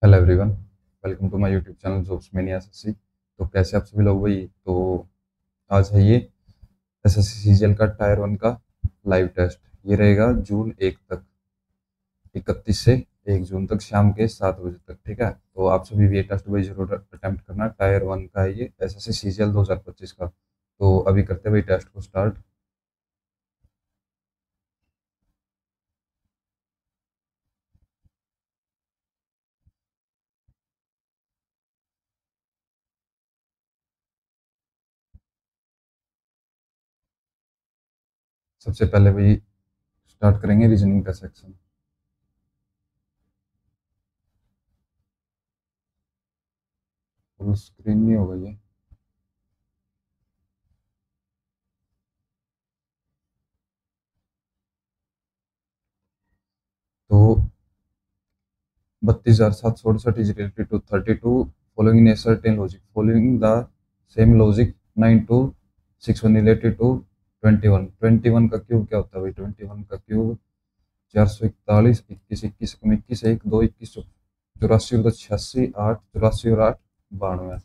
Hello everyone, welcome to my YouTube channel Jobs Mania SSC. तो कैसे आप सभी लोग भाई। तो आज है ये एसएससी सीजीएल का टायर 1 का लाइव टेस्ट। ये रहेगा जून 1 तक, 31 से 1 जून तक शाम के 7 बजे तक। ठीक है, तो आप सभी भी ये टेस्ट भाई जरूर अटेम्प्ट करना। टायर 1 का है ये एसएससी सीजीएल 2025 का। तो अभी करते हैं भाई टेस्ट को स्टार्ट। सबसे पहले भाई स्टार्ट करेंगे रीजनिंग का सेक्शन। फुल स्क्रीन नहीं होगा ये। तो 32,768 is related to 32 following in a certain logic. Following the same logic, 9 to 6 1 related to 21. 21 का क्यूब क्या होता है भाई? 21 का क्यूब 441, 21 21 कम 21 1 2 21 84 और 86 8 84 और 8 92।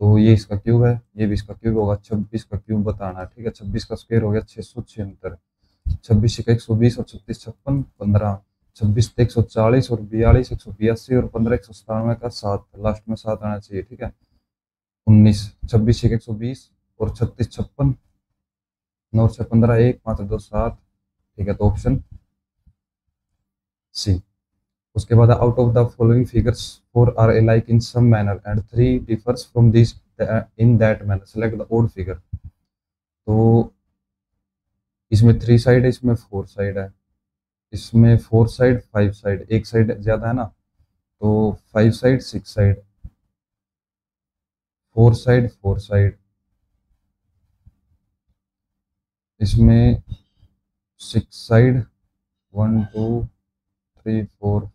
तो ये इसका क्यूब है, ये भी इसका क्यूब होगा। 26 का क्यूब बताना है। ठीक है, 26 का स्क्वायर हो गया 676। 26 का 120 और 36 56 15। 26 140 और 42 182 और 15 197 का 7, लास्ट में 7 आना चाहिए। ठीक है, 19। 26 120 और 36 56, 9 6 15 1 5 2 7। ठीक है, तो ऑप्शन सी। उसके बाद out of the following figures 4 are alike in some manner and 3 differs from this in that manner, select the odd figure. तो इसमें 3 साइड है, इसमें 4 साइड है। इसमें 4 साइड 5 साइड, एक साइड ज्यादा है ना, तो 5 साइड 6 साइड, 4 साइड 4 साइड। इसमें 6 साइड 1 2 3 4।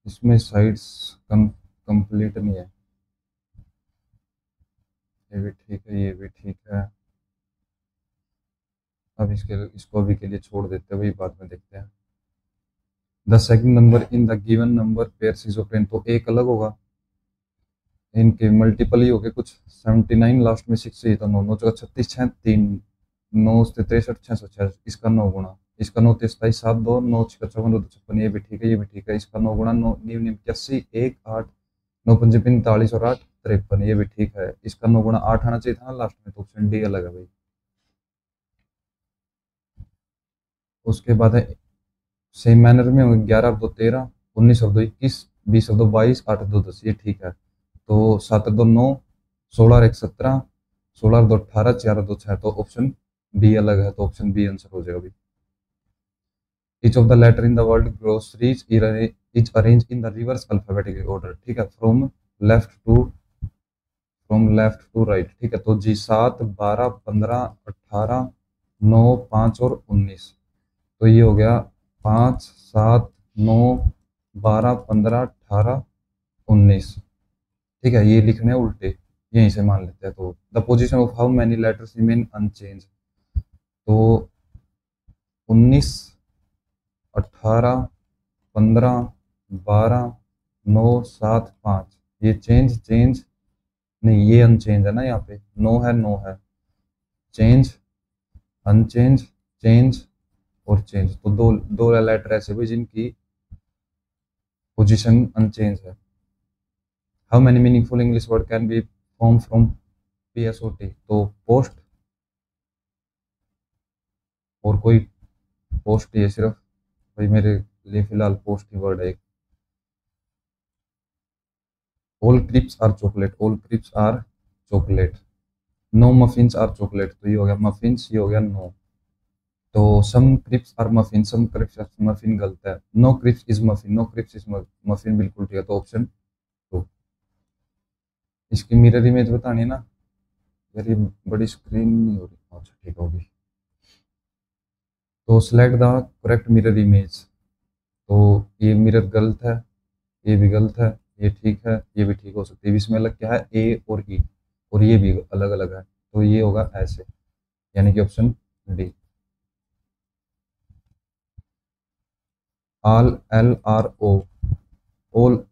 इसमें साइड्स कंप्लीट नहीं है। ये भी ठीक है, ये भी ठीक है। अब इसको अभी के लिए छोड़ देते हैं भाई, बाद में देखते हैं। The second number in the given number pair schizophrene, तो एक अलग होगा, इनके मल्टीपल ही हो गए कुछ। 79 लास्ट में 6 से, तो 9 9 चौका 36 6 3 9 से 63 606। इसका 9 गुना, इसका 9 27 7 2 9 6 54 2 56। ये भी ठीक है, ये भी ठीक है। इसका 9 गुना 9 9 81 1 8 9 5 45 और 8 53। ये भी ठीक है। इसका 9 गुना 8 आना चाहिए था ना लास्ट में, तो ऑप्शन डी अलग है भाई। उसके बाद है सेम मैनर में होंगे 11 और 2 13, 19 और 2 21, 20 और 2 22, 8 और 2 10। ये ठीक है। तो 7 और 2 9, 16 और 1 17, 16 और 2 18, 4 और 2 6। तो ऑप्शन बी अलग है, तो ऑप्शन बी आंसर हो जाएगा भाई। Each of the letter in the word groceries is arranged in the reverse alphabetical order। ठीक है, फ्रॉम लेफ्ट टू राइट। ठीक है, तो जी 7 12 15 18 9 5 और 19। तो ये हो गया 5 7 9 12 15 18 19। ठीक है, ये लिखने हैं उल्टे, यहीं से मान लेते हैं। तो the position of how many letters remain unchanged, तो 19 18 15 12 9 7 5। ये चेंज चेंज नहीं, ये अनचेंज है ना, यहाँ पे नो है, नो है। चेंज अनचेंज चेंज और चेंज, तो दो दो लेटर ऐसे भी जिनकी पोजीशन अनचेंज है। How many meaningful English word can be form from PSOT, तो पोस्ट और कोई पोस्ट, ये सिर्फ भाई मेरे लिए फिलहाल पोस्ट ही वर्ड है एक। All crisps are chocolate, all crisps are chocolate. No muffins are chocolate, तो ये हो गया मफिन्स, ये हो गया नो। तो some crisps are muffin, some crisps are muffin गलत है। No crisps is muffin, no crisps is muffin बिल्कुल ठीक है, तो ऑप्शन टू। इसकी मिरर इमेज बतानी है ना यार, ये बड़ी स्क्रीन नहीं हो रही। अच्छा ठीक होगी। तो select the correct mirror image. तो ये मिरर गलत है, ये भी गलत है, ये ठीक है, ये भी ठीक हो सकती है। इसमें अलग क्या है, ए और ई, और ये भी अलग अलग है, तो ये होगा ऐसे, यानी कि option D. All LRO, all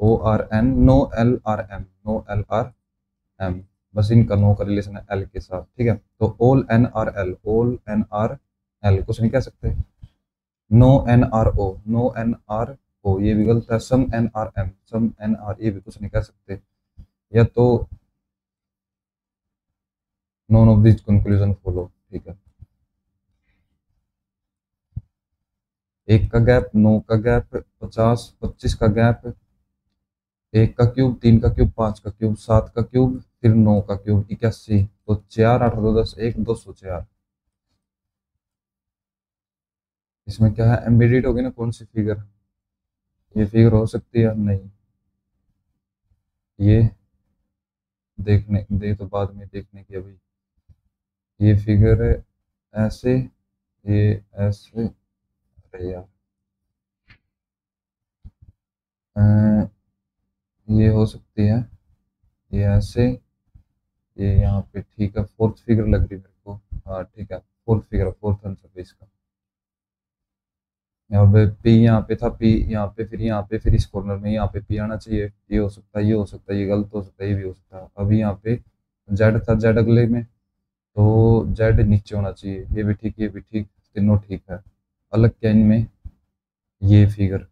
ORN, no LRM, no LRM, बस इनका नो का रिलेशन है एल के साथ, ठीक है। तो OL NRL कुछ नहीं कह सकते। नो NRO, नो NRO ये भी गलत है। सम NRM, सम NR ये भी कुछ नहीं कह सकते। या तो none of this conclusion follow, ठीक है। एक का गैप, 9 का गैप, 50 25 का गैप, एक का क्यूब, 3 का क्यूब, 5 का क्यूब, 7 का क्यूब, फिर 9 का क्यूब, 81। तो 4 8 2 10 1 204। इसमें क्या है, एम्बेडेड होगी ना कौन सी फिगर, ये फिगर हो सकती है नहीं, ये देखने दे तो बाद में देखने की अभी। ये फिगर ऐसे, ये ऐसे, अरे यार अ, ये हो सकती है, ये ऐसे, ये यहाँ पे, ठीक है। फोर्थ फिगर लग रही मेरे को, हाँ ठीक है, फोर्थ फिगर, फोर्थ आंसर है इसका। यहाँ पे पी, यहाँ पे था पी, यहाँ पे, फिर यहाँ पे, फिर इस कॉर्नर में यहाँ पे पी आना चाहिए। ये हो सकता है, ये हो सकता है, ये गलत हो सकता है, ये भी हो सकता है। अभी यहाँ पे जेड था, जेड अगले में, तो जेड नीचे होना चाहिए। ये भी ठीक, ये भी ठीक, तीनों ठीक है। अलग क्या इनमें, ये फिगर,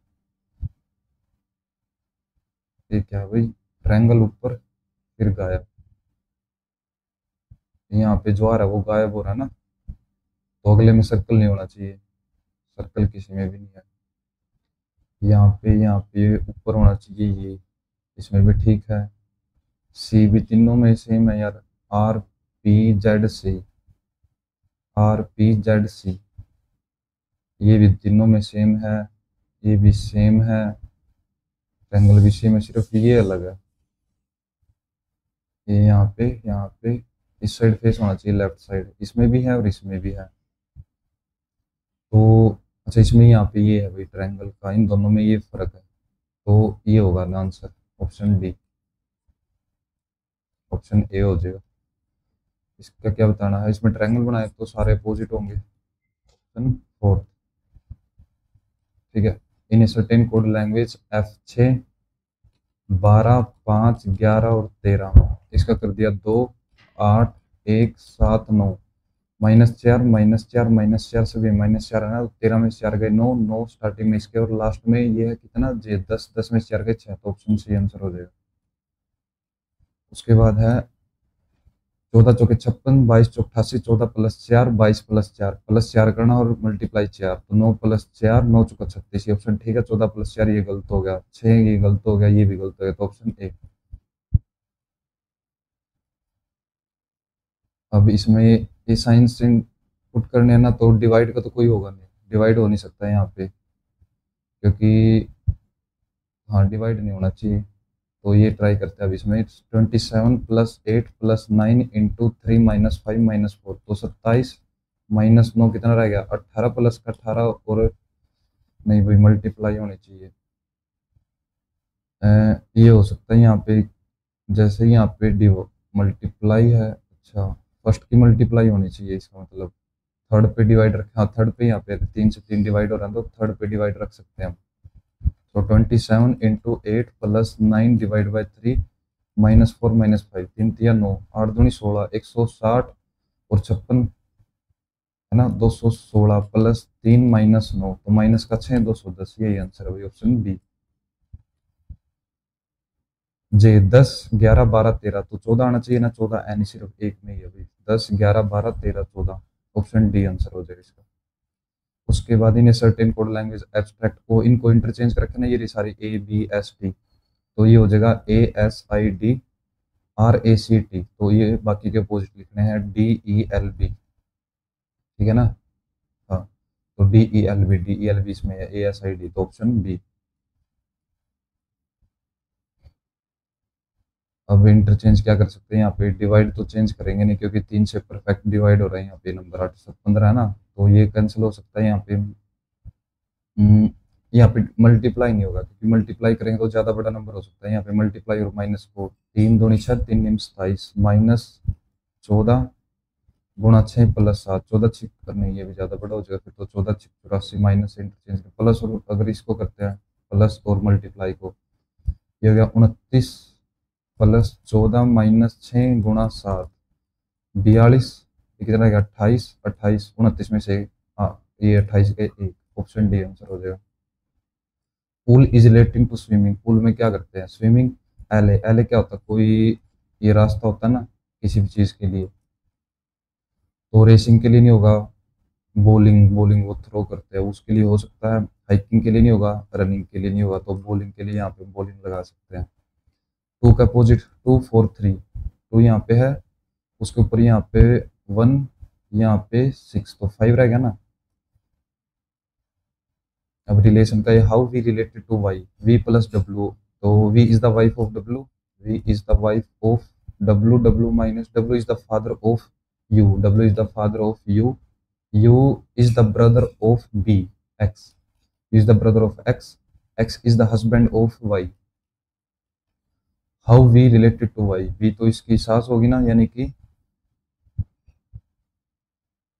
ये क्या है भाई, ट्रायंगल ऊपर फिर गायब। यहाँ पे जो आ रहा है वो गायब हो रहा है ना, तो अगले में सर्कल नहीं होना चाहिए, सर्कल किसी में भी नहीं है। यहाँ पे ऊपर होना चाहिए ये, इसमें भी ठीक है। सी भी तीनों में सेम है यार, RPZ C, RPZ C, ये भी तीनों में सेम है, ये भी सेम है, ट्रायंगल भी सेम है, सिर्फ ये अलग है। ये यहाँ पे इस साइड फेस होना चाहिए, लेफ्ट साइड, इसमें भी है और इसमें भी है। तो अच्छा, इसमें यहाँ पे ये है भाई ट्रायंगल का, इन दोनों में ये फर्क है, तो ये होगा ना answer, option D, option A हो जाएगा। इसका क्या बताना है, इसमें ट्रायंगल बनाए तो सारे अपोजिट होंगे। ऑप्शन फोर्थ, ठीक है। In a certain code language F6 12 5 11 और 13, इसका कर दिया 2 8 1 7 9, -4 -4 -4 सभी -4 है ना, तो 13 में से 4 गए 9, 9 स्टार्टिंग में इसके, और लास्ट में ये है कितना जे 10, 10 में से 4 गए 6, तो ऑप्शन सी आंसर हो जाएगा। उसके बाद है 14 चौके 56, 22 चौक 88, 14 + 4 22 + 4, +4 करना और मल्टीप्लाई 4, तो 9 + 4 9 चौका 36, ये ऑप्शन ठीक है। 14 + 4 ये गलत हो गया, 6 ये गलत हो गया, ये भी गलत हो गया, तो ऑप्शन ए। अब इसमें ये साइंस पुट करने हैं ना, तो डिवाइड का तो कोई होगा नहीं, डिवाइड हो नहीं सकता है यहाँ पे, क्योंकि हाँ डिवाइड नहीं होना चाहिए। तो ये ट्राई करते हैं अब इसमें, 27 + 8 + 9 × 3 - 5 - 4, तो 27 -9 कितना रह गया, 18 + का 18, और नहीं भाई मल्टीप्लाई होनी चाहिए। ये हो सकता है यहाँ पे, जैसे यहाँ पे डिव मल्टीप्लाई है, अच्छा फर्स्ट की मल्टीप्लाई होनी चाहिए, इसका मतलब थर्ड पे डिवाइड रखें, हाँ थर्ड पे, यहाँ पे 3 से 3 डिवाइड हो रहा है, तो थर्ड पे डिवाइड रख सकते हैं हम। तो 27 × 8 + 9 / 3 -4 -5, 3 तिया 9, 8 दूनी 16, 160 और 56 है ना, 216 + 3 -9, तो माइनस का 6 210, यही आंसर है भाई, ऑप्शन बी। जे 10 11 12 13, तो 14 आना चाहिए ना, 14 है नहीं, सिर्फ एक में ही है भाई, 10 11 12 13 14, ऑप्शन डी आंसर हो जाएगा इसका। उसके बाद इन्हें सर्टेन कोड लैंग्वेज एब्स्ट्रैक्ट को, इनको इंटरचेंज कर रखे ना, ये सारी ABST, तो ये हो जाएगा ASID RACT, तो ये बाकी के अपोजिट लिखने हैं DELB, ठीक है ना। हाँ, तो DELB इसमें है, ASID, तो ऑप्शन बी। अब इंटरचेंज क्या कर सकते हैं, यहाँ पे डिवाइड तो चेंज करेंगे नहीं, क्योंकि 3 से परफेक्ट डिवाइड हो रहा है यहाँ पे, नंबर 8 7 15 है ना, तो ये कैंसिल हो सकता है यहाँ पे। यहाँ पे मल्टीप्लाई नहीं होगा, क्योंकि मल्टीप्लाई करेंगे तो ज़्यादा बड़ा नंबर हो सकता है। यहाँ पे मल्टीप्लाई और -4, 3 दूनी 6 3 निम्स 27 -14 गुणा 6 प्लस 7, 14 6 करने, ये भी ज़्यादा बड़ा हो जाएगा फिर, तो 14 6 84 माइनस से इंटरचेंज प्लस, और अगर इसको करते हैं प्लस और मल्टीप्लाई को, ये हो गया 29 प्लस 14 माइनस 6 गुणा 7, 42, ये कितना गया 28, 28 29 में से, हाँ ये 28 के एक, ऑप्शन डी आंसर हो जाएगा। Pool is relating to swimming, pool में क्या करते हैं स्विमिंग, एले, एले क्या होता है, कोई ये रास्ता होता है ना किसी भी चीज़ के लिए, तो रेसिंग के लिए नहीं होगा, बॉलिंग, बॉलिंग वो थ्रो करते हैं उसके लिए हो सकता है, हाइकिंग के लिए नहीं होगा, रनिंग के लिए नहीं होगा, तो बॉलिंग के लिए यहाँ पे बॉलिंग लगा सकते हैं। टू का अपोजिट 2 4 3, टू यहाँ पे है, उसके ऊपर यहाँ पे 1, यहाँ पे 6, तो 5 रहेगा ना। अब रिलेशन का ये, how V related to Y, V plus W, तो V is the wife of W, V is the wife of W, W minus W is the father of U, W is the father of U, U is the brother of B, X is the brother of X, X is the husband of Y. How V related to Y, V तो इसकी सास होगी ना, यानी कि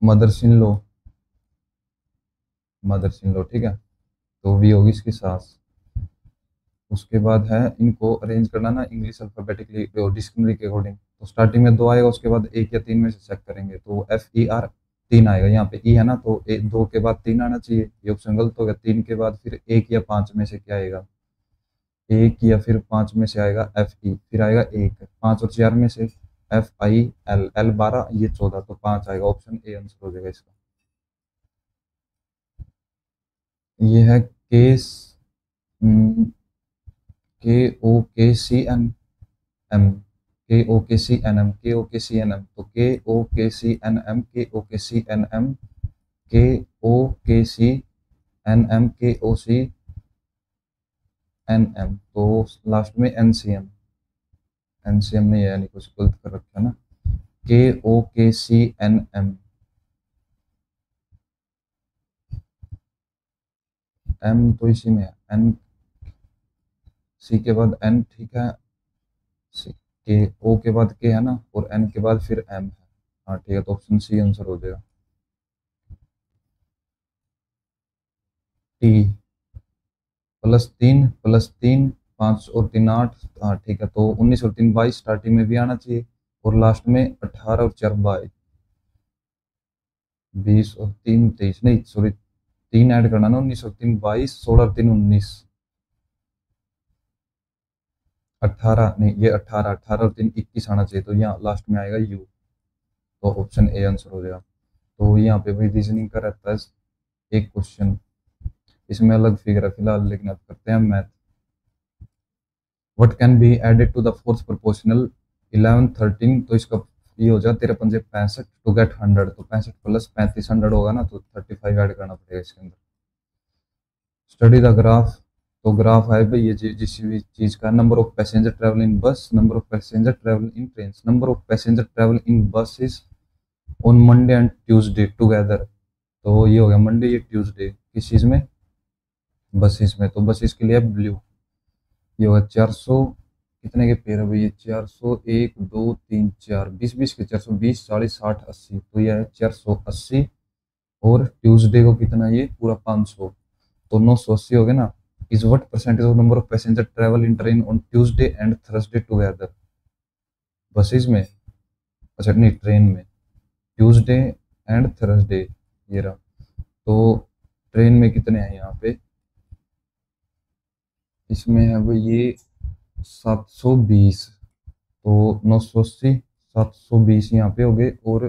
mother's in law, mother's in law, ठीक है, तो वी होगी इसकी सास। उसके बाद है इनको अरेंज करना ना इंग्लिश अल्फाबेटिकली डिक्शनरी के अकॉर्डिंग, तो स्टार्टिंग में 2 आएगा, उसके बाद 1 या 3 में से चेक करेंगे, तो FER 3 आएगा, यहाँ पे ई है ना, तो 2 के बाद 3 आना चाहिए, ये ऑप्शन गलत हो गया, 3 के बाद फिर 1 या 5 में से क्या आएगा, 1 या फिर 5 में से आएगा FE, फिर आएगा 1, 5 और 4 में से FIL, L 12, ये 14, तो 5 आएगा, ऑप्शन ए आंसर हो जाएगा इसका। ये है केस, KOKCNM, KOKCNM, KOKCNM, तो KOKCNM, KOKCNM, KOKCNM, KOCNM, तो लास्ट में NCM, NCM नहीं है यानी कुछ गलत कर रखा है ना, KOKCNM, M तो इसी में है, N, C के बाद N, ठीक है, के O के बाद के है ना, और N के बाद फिर M है, हाँ ठीक है, तो ऑप्शन सी आंसर हो जाएगा। टी, +3 +3, 5 और 3 8, हाँ ठीक है, तो 19 और 3 22 स्टार्टिंग में भी आना चाहिए, और लास्ट में 18 और 4 22, 20 और 3 23, नहीं सॉरी 3 ऐड करना ना, 19 और 3 22, 16 और 3 19, 18 नहीं, ये 18, 18 और 3 21 आना चाहिए, तो यहाँ लास्ट में आएगा यू, तो ऑप्शन ए आंसर हो जाएगा। तो यहाँ पे भाई रीजनिंग का रहता है एक क्वेश्चन, इसमें अलग फिगर है फिलहाल, लेकिन अब करते हैं math. What can be added to the fourth proportional 11 13, तो इसका ये हो जाएगा 13 पंजे 65 टू गेट 100, तो 65 प्लस 35 100 होगा ना, तो 35 ऐड करना पड़ेगा इसके अंदर। स्टडी द ग्राफ, तो ग्राफ है भाई ये जिस भी चीज़ का, number of passenger travel in bus, number of passenger travel in train, number of passenger travel in buses on Monday and Tuesday together, तो ये हो गया मंडे, ये ट्यूसडे, किस चीज़ में, बसेस में, तो बसेस के लिए ब्लू, ये होगा 400, कितने के पेयर है भाई ये, 400 1 2 3 4, 20 20 के 420 40 60 80, तो ये है 480, और ट्यूसडे को कितना, ये पूरा 500, तो 980 हो गया ना। Is what percentage of number of passenger travel in train on Tuesday and Thursday together, buses में, अच्छा नहीं ट्रेन में, ट्यूसडे एंड थर्सडे, ये रहा, तो ट्रेन में कितने हैं यहाँ पे, इसमें है वो ये 720, तो 980 720 यहाँ पे हो गए, और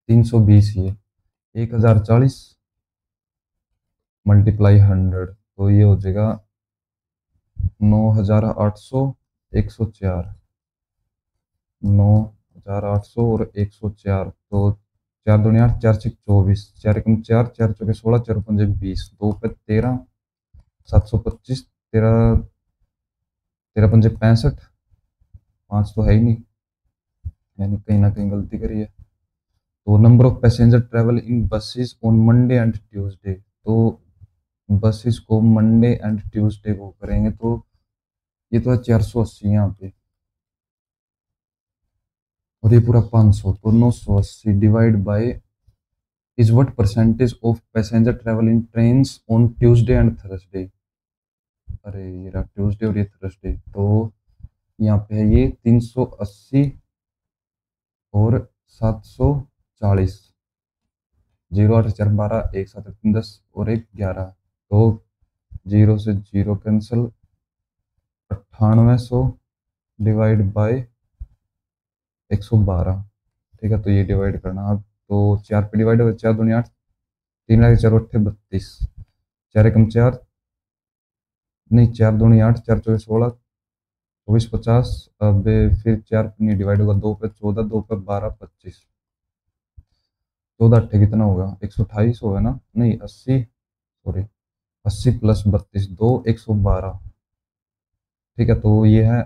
320 ये 1040 मल्टीप्लाई 100, तो ये हो जाएगा 9800, 104, 9800 और 104, तो 4 दूनी 8, 4 6 24, 4 एकम 4, 4 चौके 16, 4 पंजे 20, 2 पे 13, 725, 13 13 पंजे 65, 5 तो है ही नहीं, यानी कहीं ना कहीं गलती करी है। तो number of passenger travel in buses on Monday and Tuesday, तो बसेस को मंडे एंड ट्यूसडे को करेंगे, तो ये तो है 480 यहाँ पे, और ये पूरा 500, तो 980 divide by is what percentage of passenger travel in trains on Tuesday and Thursday. अरे ये रहा ट्यूसडे और ये थर्सडे, तो यहाँ पे है ये 380 और 740, 0 8 4 12, 1 7 3 10 और 1 11, तो 0 से 0 कैंसिल, 9800 डिवाइड बाय 112। ठीक है, तो ये डिवाइड करना अब, तो 4 पे डिवाइड हो, 4 दूनी 8, 3 लाख 4 अट्ठे 32, 4 एकम 4, नहीं 4 दूनी 8, 4 चौके 16, 24 50, अब फिर 4 पे नहीं डिवाइड होगा, 2 पे 14, 2 पे 12 25, 14 अट्ठे कितना होगा, 128 होगा ना, नहीं 80, सॉरी 80 प्लस 32, 2 112। ठीक है, तो ये है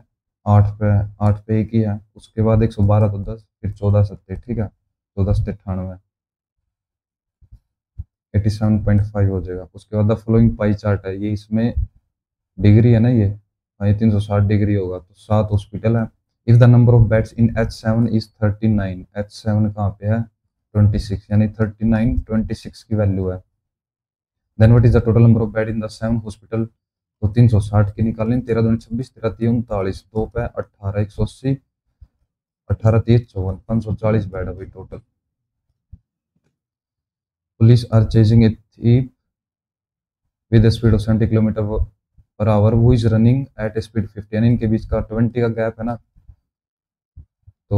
8 पे, 8 पे एक ही है, उसके बाद 112 तो 10, फिर 14 70, ठीक है, तो 10 से 98, 87.5 हो जाएगा। उसके बाद द फॉलोइंग पाई चार्ट है, ये इसमें डिग्री है ना, ये हाँ, ये 360 डिग्री होगा, तो 7 हॉस्पिटल है। If the number of beds in H7 is 39, H7 कहाँ पे है, 26, यानी 39 26 की वैल्यू है। Then what is the total number of bed in the 7 hospital, तो 360 की निकालें, 13 दूनी 26, 13 तीन 39, 2 पे 18, 180, 18 3 54, 540 बेड अभी total. Police are chasing a thief with a speed of 70 kilometre per hour वो इज रनिंग एट स्पीड 50, यानी इनके बीच का 20 का गैप है ना। तो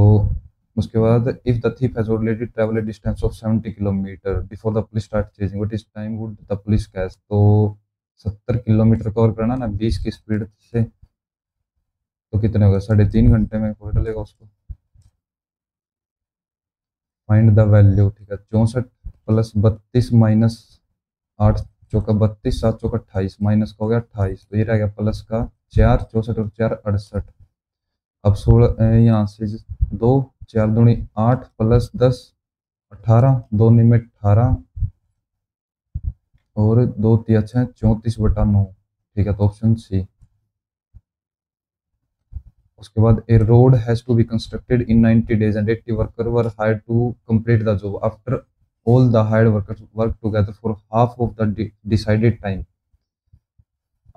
उसके बाद if the thief has already traveled a distance of 70 kilometre before the police start chasing what is time would the police catch, तो 70 किलोमीटर कवर करना ना 20 की स्पीड से, तो कितने होगा, 3.5 घंटे में पकड़ लेगा उसको। फाइंड द वैल्यू, ठीक है, 64 प्लस 32 माइनस 8 चौका 32, 7 चौका 28, माइनस का हो गया 28, तो ये रह गया प्लस का 4, 64 और 4 68। अब 16 यहाँ से 2, 4 दूनी 8 प्लस 10 18, 2 में 18 और 2 तिया 6 34/9, ठीक है, तो ऑप्शन सी। उसके बाद a road has to be constructed in 90 days and 80 worker were hired to complete the job after all the hired workers work together for half of the decided time.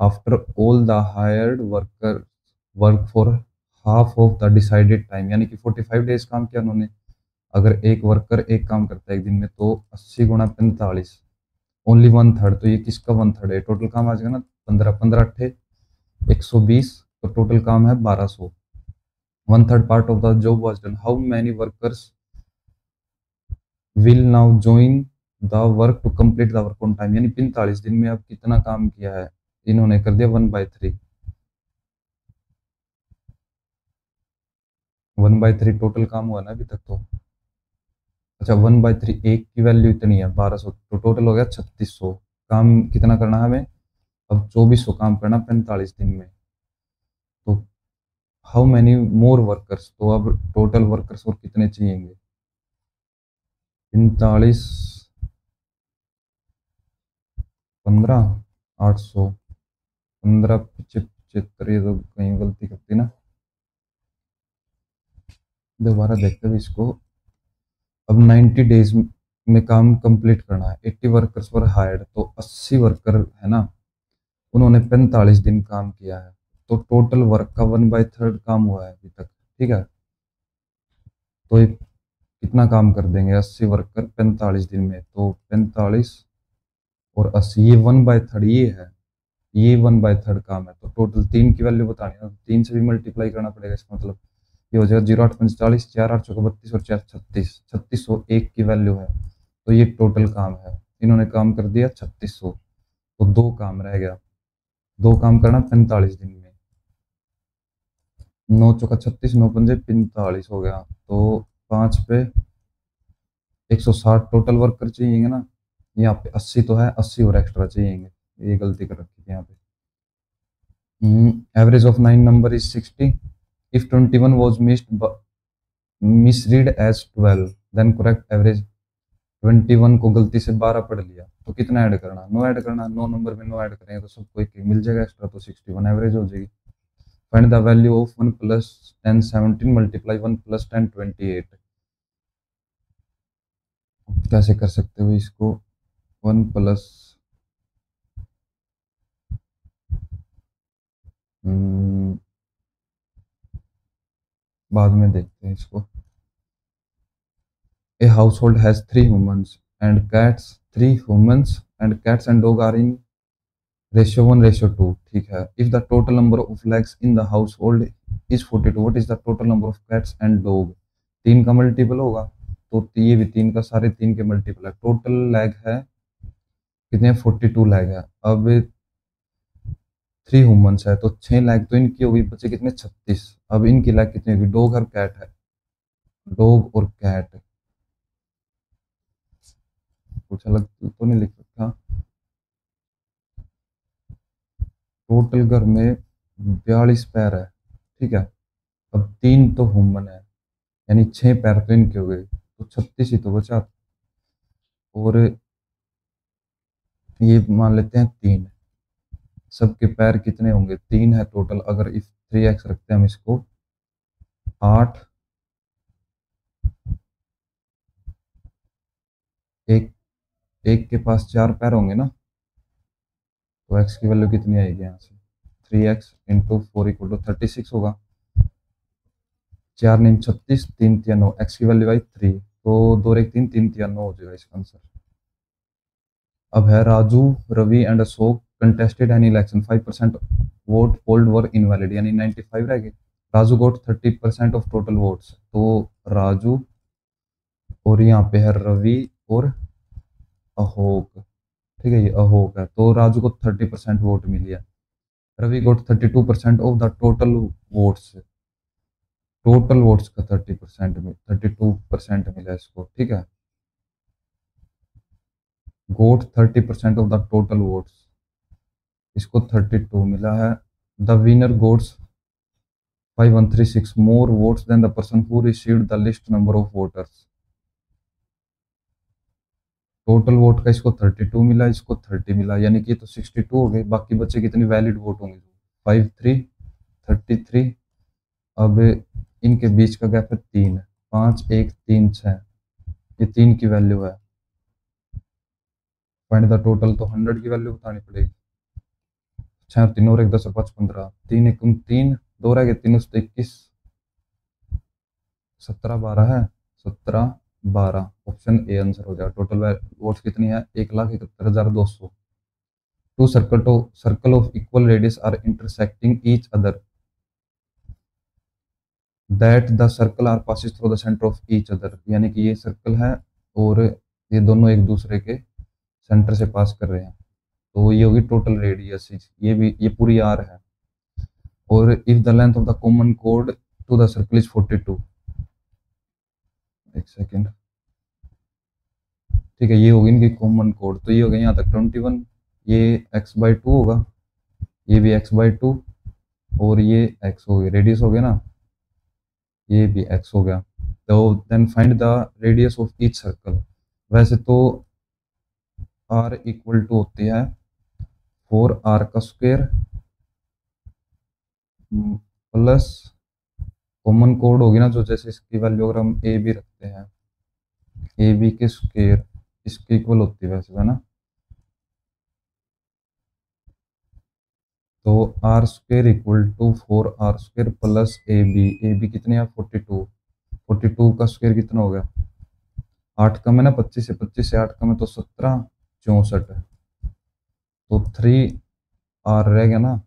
After all the hired workers work for half of the decided time, यानी कि 45 days काम किया उन्होंने। अगर एक worker एक काम करता है एक दिन में, तो 80 गुणा 45, ओनली 1/3, तो ये किसका 1/3 है, टोटल काम आ जाएगा ना 15, 15 अट्ठे 120, तो टोटल काम है 1200। 1/3 part of the job was done, how many workers will now join the work to complete the work on time, यानी 45 दिन में अब कितना काम किया है, इन्होंने कर दिया 1/3, 1/3 टोटल काम हुआ ना अभी तक तो। अच्छा 1/3 एक की वैल्यू इतनी है 1200, तो टोटल हो गया 3600। काम कितना करना है हमें, अब 2400 काम करना 45 दिन में, तो हाउ मैनी मोर वर्कर्स, तो अब टोटल वर्कर्स और कितने चाहिएंगे, 45 15 800, 15 75, ये तो कहीं गलती करती ना, दोबारा देखते हैं इसको। अब 90 डेज में काम कंप्लीट करना है, 80 वर्कर्स पर हायर्ड, तो 80 वर्कर है ना, उन्होंने 45 दिन काम किया है, तो टोटल वर्क का 1/3 काम हुआ है अभी तक, ठीक है। तो ये कितना काम कर देंगे 80 वर्कर 45 दिन में, तो 45 और 80, ये 1/3 ये है, ये 1/3 काम है, तो टोटल 3 की वैल्यू बतानी है, 3 से भी मल्टीप्लाई करना पड़ेगा, इसका मतलब ये हो जाएगा 0 8 45, 4 8 चौका 32 और 4 36, 3601 की वैल्यू है, तो ये टोटल काम है, इन्होंने काम कर दिया 3600, तो 2 काम रह गया, 2 काम करना 45 दिन में, 9 चौका 36, 9 पंजे 45 हो गया, तो 5 पे 160 टोटल वर्कर चाहिए ना, यहाँ पे 80 तो है, 80 और एक्स्ट्रा चाहिए, ये गलती कर रखी थी यहाँ पे। Average of 9 number is 60. If 21 was misread as 12, then correct average 21 को गलती से 12 पढ़ लिया, तो कितना ऐड करना, 9 ऐड करना, 9 नंबर में 9 ऐड करेंगे तो सबको एक मिल जाएगा एक्स्ट्रा, तो 61 एवरेज हो जाएगी। Find the value of 1 plus 10 17 multiply 1 plus 10 28। कैसे कर सकते हो इसको? 1 प्लस बाद में देखते हैं इसको। A household has 3 humans and cats, 3 humans and cats and dog are in ratio 1:2। ठीक है। If the total number of legs in the household is 42, what is the total number of cats and dog? 3 का multiple होगा तो ये भी 3 का, सारे 3 के मल्टीपल है। टोटल लेग है कितने? 42 लेग है। अब 3 ह्यूमंस है तो 6 लेग तो इनकी होगी, बचे कितने? 36। अब इनकी लेग कितनी होगी? डॉग और कैट है, डॉग और कैट। कुछ अलग तो नहीं लिख सकता। टोटल घर में 42 पैर है। ठीक है। अब 3 तो ह्यूमन है, यानी 6 पैर तो इनके हो गए, तो 36 ही तो बचा। और ये मान लेते हैं 3। सबके पैर कितने होंगे? 3 है टोटल। अगर इफ 3x रखते हैं हम इसको, 8, एक एक के पास 4 पैर होंगे ना, तो x की वैल्यू कितनी आएगी यहाँ से? 3x इंटू 4 इक्वल टू 36 होगा। 4 9 36, 3 3 9, x की वैल्यू आई 3, तो 2 1 3, 3 3 9 हो जाएगा इसका आंसर। अब है Raju, Ravi and Ashok contested an election, 5% vote polled were invalid, यानी 95 रह गए। Raju got 30% of total votes, तो राजू और यहाँ पे है रवि और अहोक। ठीक है, ये अहोक है, तो राजू को 30% वोट मिली है। Ravi got 32% of the total votes, total votes का 30% में 32% मिला इसको। ठीक है, got 30% of the total votes, इसको 32 मिला है। The winner gets 5136 more votes than the person who received the least number of voters. Total vote का इसको 32 मिला, इसको 30 मिला, यानी कि तो 62 हो गए। बाकी बच्चे कितने वैलिड वोट होंगे? 5 3 33। अब इनके बीच का गैप है 3, 5 1 3 6, ये 3 की वैल्यू है। फाइंड द टोटल, तो 100 की वैल्यू बतानी पड़ेगी। 6 3 और 1 10 और 5 15, 3 1 3, 2 रह गए, 3 21, 17 12 है, 17 12, ऑप्शन ए आंसर हो जाएगा। टोटल वोट्स कितनी है? 1,71,200। Two circle of equal radius are intersecting each other, that the circle are passes through the centre of each other, यानी कि ये सर्कल है और ये दोनों एक दूसरे के सेंटर से पास कर रहे हैं, तो ये होगी टोटल रेडियस। ये भी, ये पूरी आर है। और if the length of the common कोड टू द सर्कल इज 42, एक सेकेंड। ठीक है, ये होगी इनकी कॉमन कोड, तो ये हो गया यहाँ तक 21, ये x/2 होगा, ये भी x/2, और ये x हो गया, रेडियस हो गया ना, ये भी x हो गया। तो then find the radius of each circle. वैसे तो r इक्वल टू होती है 4r का स्क्वायर प्लस कॉमन कोड होगी ना, जो जैसे इसकी वैल्यू अगर हम ए बी रखते हैं, ए बी के स्क्वायर इसके इक्वल होती है वैसे, है ना। तो r square equal to 4r square plus A B कितने हैं? 42, 42 का स्क्वायर कितना हो गया? 8 कम है ना 25 से, 25 से 8 कम है तो 17 64 है, तो 3r रह गया ना,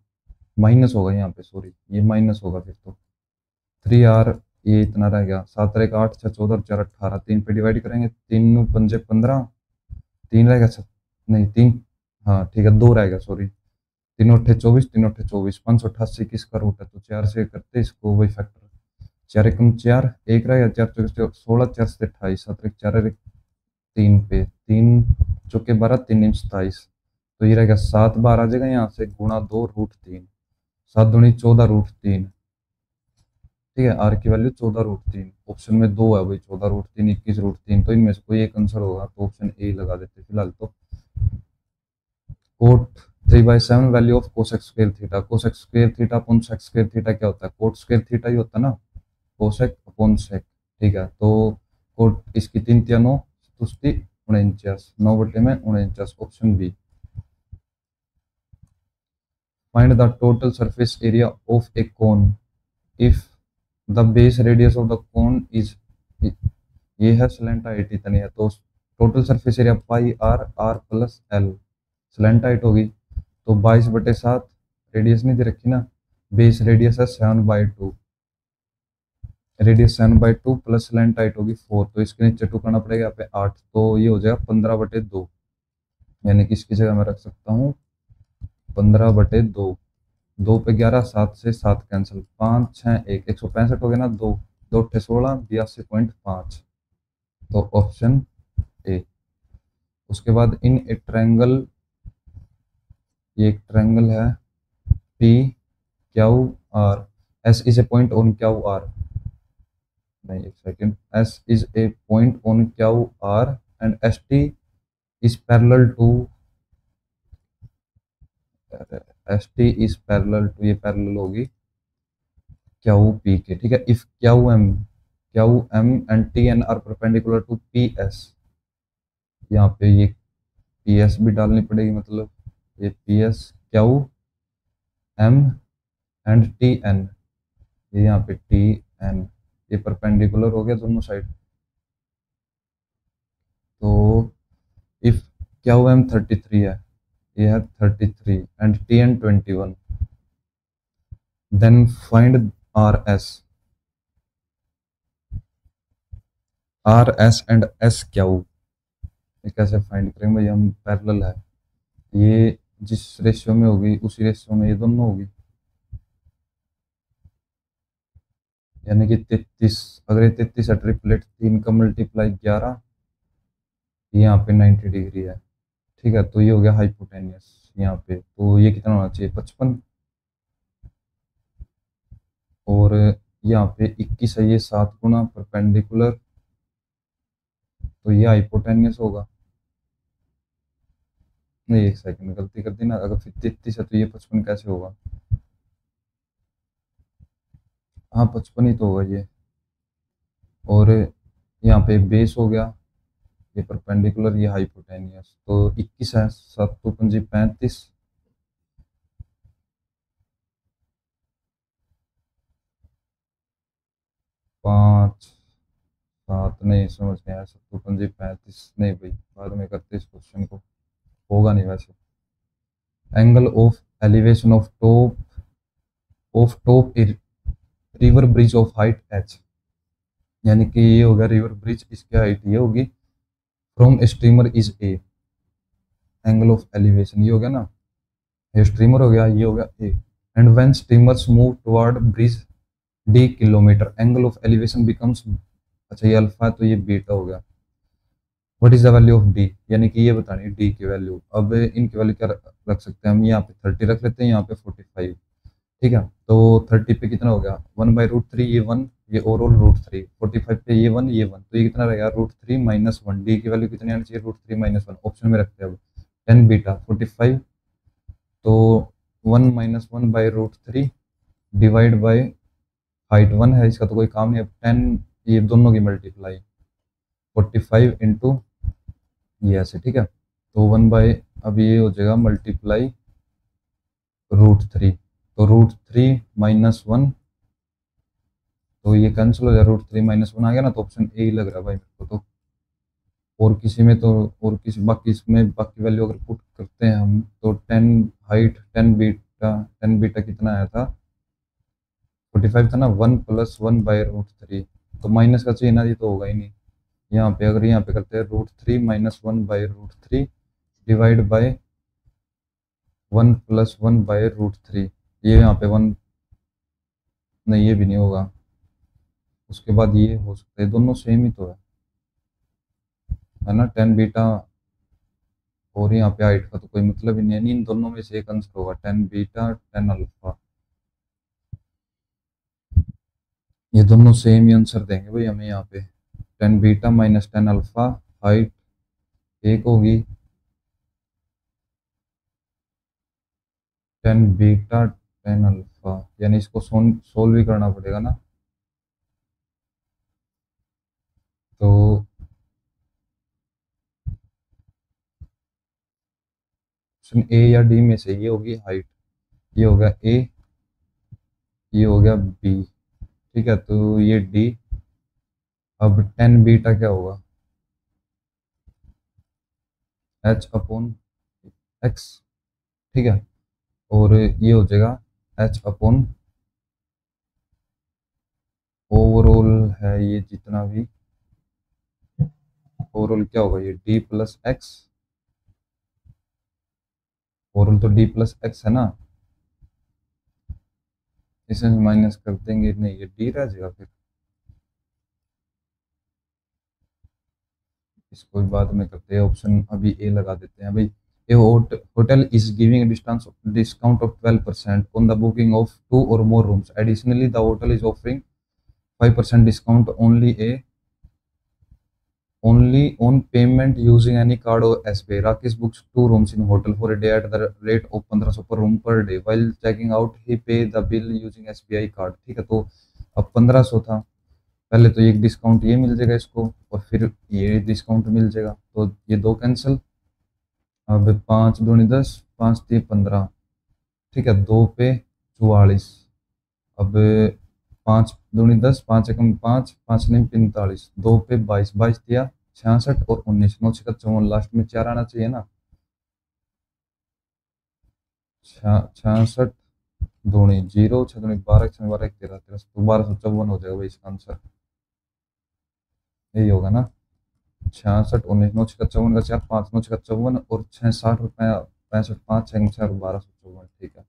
माइनस होगा यहाँ पे, सॉरी ये माइनस होगा फिर, तो 3r, ये इतना रह गया। 7 रहेगा 8 6 14 4 18, 3 पे डिवाइड करेंगे, 3 पंजे 15, 3 रहेगा नहीं 3, हाँ ठीक है 2 रहेगा, सॉरी 3 8 24, 3 8 24, 588 किसका रूट है? तो 4 से करते इसको, वही फैक्टर, 4 एकम 4, 1 रहेगा, 4 चौके 16, 4 से 28, 7 1 4 3 पे 3 चौके 12, 3 इंच 27, तो ये रहेगा 7 बार आ जाएगा यहाँ से, गुणा 2 रूट 3, 7 दूनी 14 रूट 3। ठीक है, आर की वैल्यू 14 रूट 3, ऑप्शन में 2 है भाई, 14 रूट 3 21 रूट 3, तो इनमें से कोई एक आंसर होगा, तो ऑप्शन ए लगा देते फिलहाल। तो cot 3/7 value of cosec square theta. Cosec square theta upon sec square theta क्या होता है? कोट स्क्वायर थीटा ही होता है ना, कोसेक अपॉन सेक। ठीक है, तो कोट इसकी 3 तिया 9 तुस्ती 49, 9 बटे में 49, option B. Find the total surface area of a cone if the base radius of the cone is, ये है स्लैंट हाइट इतनी है, तो total surface area pi r r plus l. Slant height होगी तो 22/7, रेडियस नहीं दे रखी ना, बेस रेडियस है 7/2, रेडियस 7/2 प्लस स्लैंट हाइट होगी 4, तो इसके नीचे 2 करना पड़ेगा यहाँ पे 8, तो ये हो जाएगा 15/2, यानी कि इसकी जगह मैं रख सकता हूँ 15/2। 2 पे 11, 7 से 7 कैंसिल, 5 6 1, 165 हो गया ना, 2 2 16, 82.5, तो ऑप्शन ए। उसके बाद इन ए ट्रायंगल, ये एक ट्रायंगल है P Q R, S is a point on Q R, नहीं एक second, S is a point on Q R and S T is parallel to, S T is parallel to, ये parallel होगी Q P के। ठीक है, if Q M and T N are perpendicular to P S, यहाँ पे ये P S भी डालनी पड़ेगी, मतलब ये P S Q M and T N, ये यहाँ पे टी एन, ये परपेंडिकुलर हो गया दोनों साइड। तो इफ क्यू एम 33 है, ये है 33 and T N 21, then find R S, R S and S Q, ये कैसे फाइंड करेंगे भाई, हम पैरेलल है, ये जिस रेशियो में होगी उसी रेशियो में ये दोनों होगी, यानी कि 33, अगर ये 33 है ट्रिपलेट, 3 का मल्टीप्लाई 11, यहाँ पे 90 डिग्री है। ठीक है, तो ये हो गया हाइपोटेनियस यहाँ पे, तो ये कितना होना चाहिए 55, और यहाँ पे 21 है, ये 7 गुना परपेंडिकुलर, तो ये हाइपोटेनियस होगा, नहीं एक सेकंड गलती कर दी ना, अगर फिर 33 है तो ये 55 कैसे होगा, हाँ 55 ही तो होगा ये, और यहाँ पे बेस हो गया, ये परपेंडिकुलर, ये हाइपोटेनियस, तो 21 है, 7 तो 5 35, 5 7 नहीं समझ नहीं आया, 7 तो 5 35, नहीं भाई बाद में करते इस क्वेश्चन को, होगा नहीं वैसे। Angle of elevation of top river bridge of height H, यानी कि ये होगा रिवर ब्रिज, इसकी हाइट ये होगी, from streamer is a, angle of elevation ये हो गया ना, ये स्ट्रीमर हो गया, ये हो गया A, and when streamers move toward bridge D kilometer, angle of elevation becomes, अच्छा ये अल्फा है तो ये बीटा हो गया। What is the value of D, यानी कि ये बतानी है डी की वैल्यू, अब इनकी वैल्यू क्या रख सकते हैं हम, यहाँ पे 30 रख लेते हैं, यहाँ पे 45, ठीक है, तो 30 पे कितना हो गया 1/√3, ये 1, ये ओवरऑल √3, 45 पे ये 1 ये 1, तो ये कितना रहेगा √3 - 1, डी की वैल्यू कितनी आनी चाहिए √3 - 1, ऑप्शन में रखते हैं अब 10 बीटा 45, तो 1 - 1/√3 डिवाइड बाय हाइट 1 है, इसका तो कोई काम नहीं, अब 10 ये दोनों की मल्टीप्लाई 45 इंटू ये ऐसे, ठीक है, तो 1 बाय, अब ये हो जाएगा मल्टीप्लाई √3, तो √3 - 1, तो ये कैंसिल हो जाए, √3 - 1 आ गया ना, तो ऑप्शन ए ही लग रहा है भाई मेरे को तो, और किसी में तो, और किसी बाकी इसमें बाकी वैल्यू अगर पुट करते हैं हम, तो 10 हाइट 10 बीटा कितना आया था 45 था ना, 1 + 1/√3, तो माइनस का चाहिए ना, ये तो होगा ही नहीं, यहाँ पे अगर यहाँ पे करते हैं √3 - 1/√3 डिवाइड बाय 1 + 1/√3, ये यहाँ पे 1, नहीं ये भी नहीं होगा, उसके बाद ये हो सकता है, दोनों सेम ही तो है ना 10 बीटा, और यहाँ पे हाइट का तो कोई मतलब ही नहीं है, इन दोनों में से एक आंसर होगा 10 बीटा 10 अल्फा, ये दोनों सेम ही आंसर देंगे भाई हमें यहाँ पे, 10 बीटा - 10 अल्फा, हाइट एक होगी 10 बीटा 10 अल्फा, यानी इसको सोल्व भी करना पड़ेगा ना। तो ऑप्शन ए या डी में से ये होगी हाइट, ये हो गया ए, ये हो गया बी, ठीक है, तो ये डी। अब 10 बीटा क्या होगा, एच अपॉन एक्स, ठीक है, और ये हो जाएगा एच अपॉन ओवरऑल है ये जितना भी, ओवरऑल क्या होगा, ये डी प्लस एक्स, ओवरऑल तो डी प्लस एक्स है ना, इसे माइनस कर देंगे, नहीं ये डी रह जाएगा फिर, इसको बाद में करते हैं, ऑप्शन अभी ए लगा देते हैं भाई। A hotel is giving discount discount of 12% on the booking of 2 or more rooms, additionally the hotel is offering 5% discount only on payment using any card or SBI. Rakesh books 2 rooms in hotel for a day at the rate of 1500 per room per day. While checking out, he pay the bill using SBI card. ठीक है, तो अब 1500 था, पहले तो एक discount ये मिल जाएगा इसको, और फिर ये डिस्काउंट मिल जाएगा, तो ये दो कैंसिल। अब 5 दूनी 10, 5 3 15, ठीक है, 2 पे 44। अब 5 दूनी 10, 5 एकम 5, 5 नहीं 45, 2 पे 22, 22 दिया 66, और 19 9 छक्का 54, लास्ट में 4 आना चाहिए ना, 66 दूनी 0, 6 दूनी 12, 6 12 13 13, तो 1254 हो जाएगा भाई इसका आंसर, यही होगा ना। 66 19 9 छक्का 54 का 4, 5 9 छक्का 54, और 6 60 रुपये 65, 5 6 4 1254, ठीक है।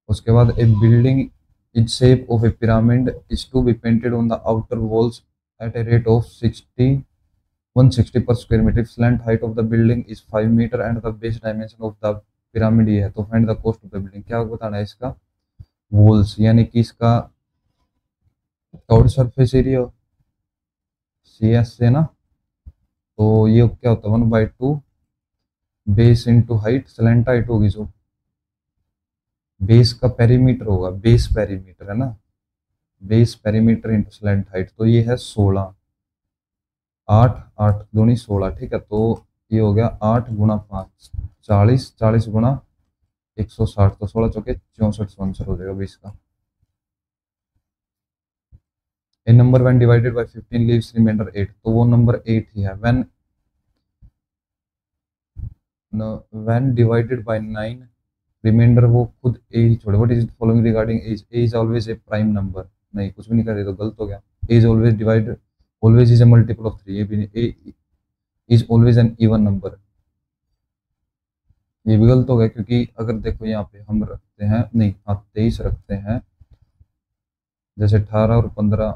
उसके बाद a building in shape of a pyramid is to be painted on the outer walls at a rate of 160 per square meter. If slant height of the building is 5 meter and the base dimension of the pyramid ये है, तो find the cost of the building, क्या बताना है इसका, walls यानी कि इसका covered surface area C S से ना, तो ये क्या होता है 1/2 base into height, slant height होगी जो बेस का पेरीमीटर होगा, बेस पेरीमीटर है ना, base perimeter into slant height, तो ये है 16, 8 8 दूनी 16, ठीक है, तो ये हो गया 8 × 5 40, 40 गुना 160, तो 16 चौके 64 आंसर हो जाएगा 20 का। A number when divided by 15 leaves remainder 8, तो वो नंबर 8 ही है। व्हेन डिवाइडेड बाय 9 रिमाइंडर वो खुद ए ही छोड़े। What is following regarding age, A is always a prime number, नहीं कुछ भी नहीं कर रहे तो गलत हो गया। A is always divide, always is a multiple of 3, ये भी नहीं। A is always an even number, ये भी गलत हो गया, क्योंकि अगर देखो यहाँ पे हम रखते हैं, नहीं हाँ 23 रखते हैं, जैसे 18 और 15,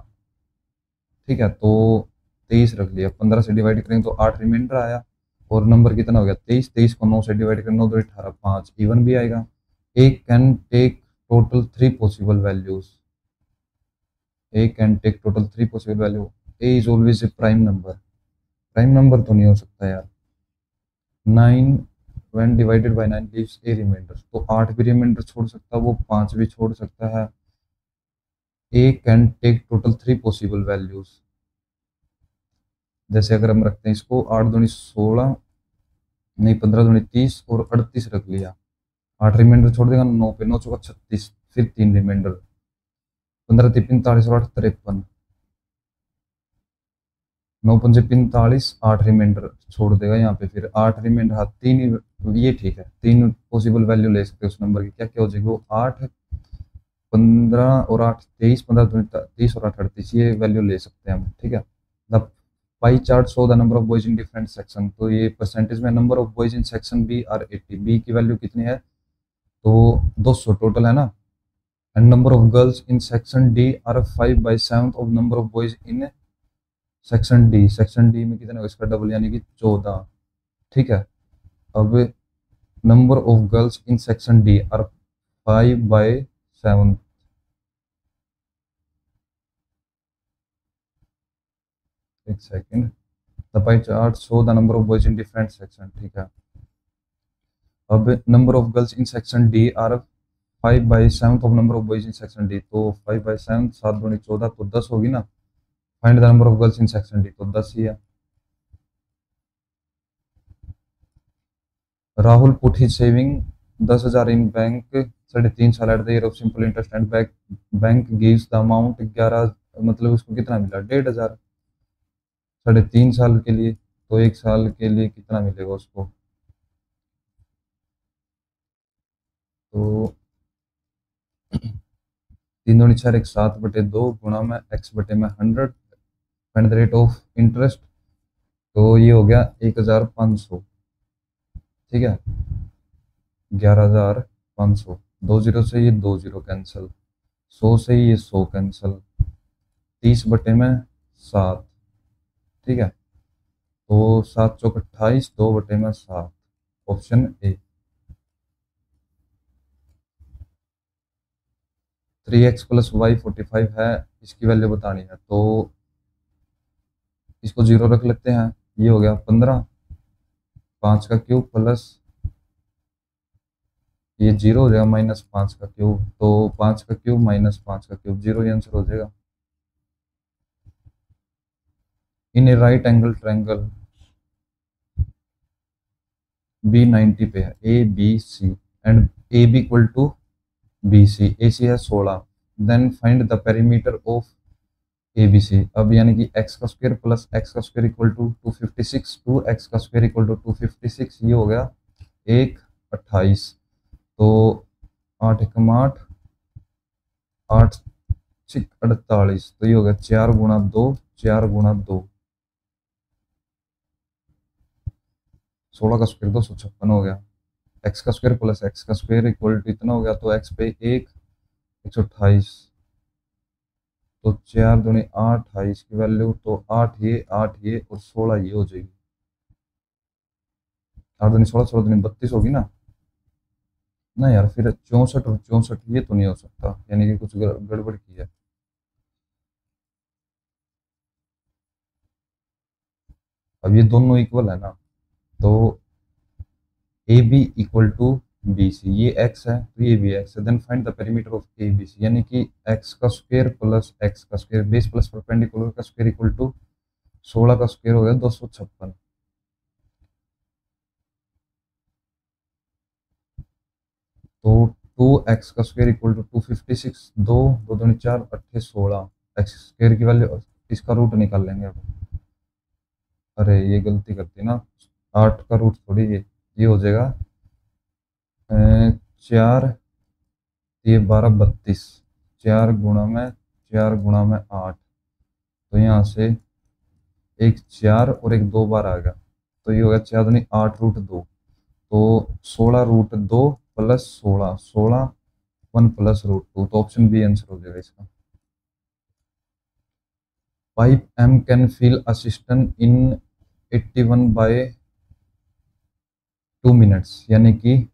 ठीक है, तो 23 रख लिया, 15 से डिवाइड करेंगे तो 8 रिमाइंडर आया, और नंबर कितना हो गया 23, 23 को 9 से डिवाइड करें 9 तो 18, 5 इवन भी आएगा। A can take total 3 possible values, A can take total 3 possible value, A is always a prime number, prime number तो नहीं हो सकता यार। 9 when divided by 9 leaves a remainder, तो 8 भी रिमाइंडर छोड़ सकता है, वो 5 भी छोड़ सकता है। A can take total 3 possible values, जैसे अगर हम रखते हैं इसको 8 दूनी 16, नहीं 15 दूनी 30 और 38 रख लिया, 8 रिमाइंडर छोड़ देगा 9 पे, 9 चौका 36, फिर 3 रिमाइंडर, 15 3 45 और 8 53, 9 पंजे 45, 8 रिमाइंडर छोड़ देगा यहाँ पे, फिर 8 रिमाइंडर, हाँ 3 ये ठीक है, 3 पॉसिबल वैल्यू ले सकते हैं उस नंबर की, क्या क्या हो जाएगी वो 8 15 और 8 23, 15 दूनी 30 और 8 38, ये वैल्यू ले सकते हैं हम, ठीक है। The pie chart show the number of boys in different section, तो ये परसेंटेज में number of boys in section B are 80, B की वैल्यू कितनी है, तो 200 टोटल है ना, and number of girls in section D are 5/7 of number of boys in section D, section D में कितने होगा इसका डबल यानी कि 14, ठीक है। अब number of girls in section D are 5/7, एक second, the pie chart show the number of boys in different section, ठीक है। अब number of girls in section D are 5/7 of number of boys in section D, तो 5/7, 7 दूनी 14, तो 10 होगी ना। Find the number of girls in section D, तो 10 ही है। राहुल पुट हिज सेविंग 10,000 इन बैंक 3.5 साल at the year of simple interest and bank gives the amount 11, मतलब उसको कितना मिला 1,500 3.5 साल के लिए, तो 1 साल के लिए कितना मिलेगा उसको। तो 3 दूनी 4 एक 7/2 गुणा में x/में 100, find the rate of interest, तो ये हो गया 1,500। ठीक है, 11,500, 2 जीरो से ये 2 जीरो कैंसिल, 100 से ये 100 कैंसिल, 30/7। ठीक है, तो 7 चौक 28, 2/7, ऑप्शन ए। 3x + y 45 है, इसकी वैल्यू बतानी है, तो इसको 0 रख लेते हैं। ये हो गया 15, 5 का क्यूब प्लस ये 0 हो जाएगा -5 का क्यूब, तो 5 का क्यूब -5 का क्यूब 0 ही आंसर हो जाएगा। In a right angle triangle B 90 पे है, A B C and A B equal to B C, A C है 16, then find the perimeter of A B C. अब यानी कि x² plus x² equal to 256, 2x² equal to 256, ये हो गया 128, तो 8 × 8, 8×6 = 48, तो ये हो गया 4 × 2, 4 × 2, 16 का स्क्वायर 256 हो गया। x² plus x² equal to इतना हो गया, तो x पे 1, 128, तो 4 दूनी 8, 28 की वैल्यू, तो 8 ये और 16 ये हो जाएगी। 8 दूनी 16, 16 दूनी 32 होगी ना। ना यार, फिर 64 और 64 ये तो नहीं हो सकता, यानी कि कुछ गड़बड़ की है। अब ये दोनों इक्वल है ना, तो A B equal to B C, ये x है तो ये भी x है, then find the perimeter of A B C, यानी कि x² plus x² base plus perpendicular का स्क्वायर इक्वल टू 16 का स्क्वायर हो गया 256, तो 2x² इक्वल टू 256, 2 2 दूनी 4, 8 16, x² की वैल्यू, इसका रूट निकाल लेंगे अब। अरे ये गलती करती ना, 8 का रूट थोड़ी, ये हो जाएगा 4, ये 12 32, 4 × 8, तो यहाँ से एक 4 और एक 2 बार आ गया, तो ये हो गया 4 दूनी 8 √2, तो 16 √2 प्लस 16, 16 1 प्लस √2, तो ऑप्शन बी आंसर हो जाएगा इसका। Pipe M can fill a cistern in 81/2 minutes, यानी कि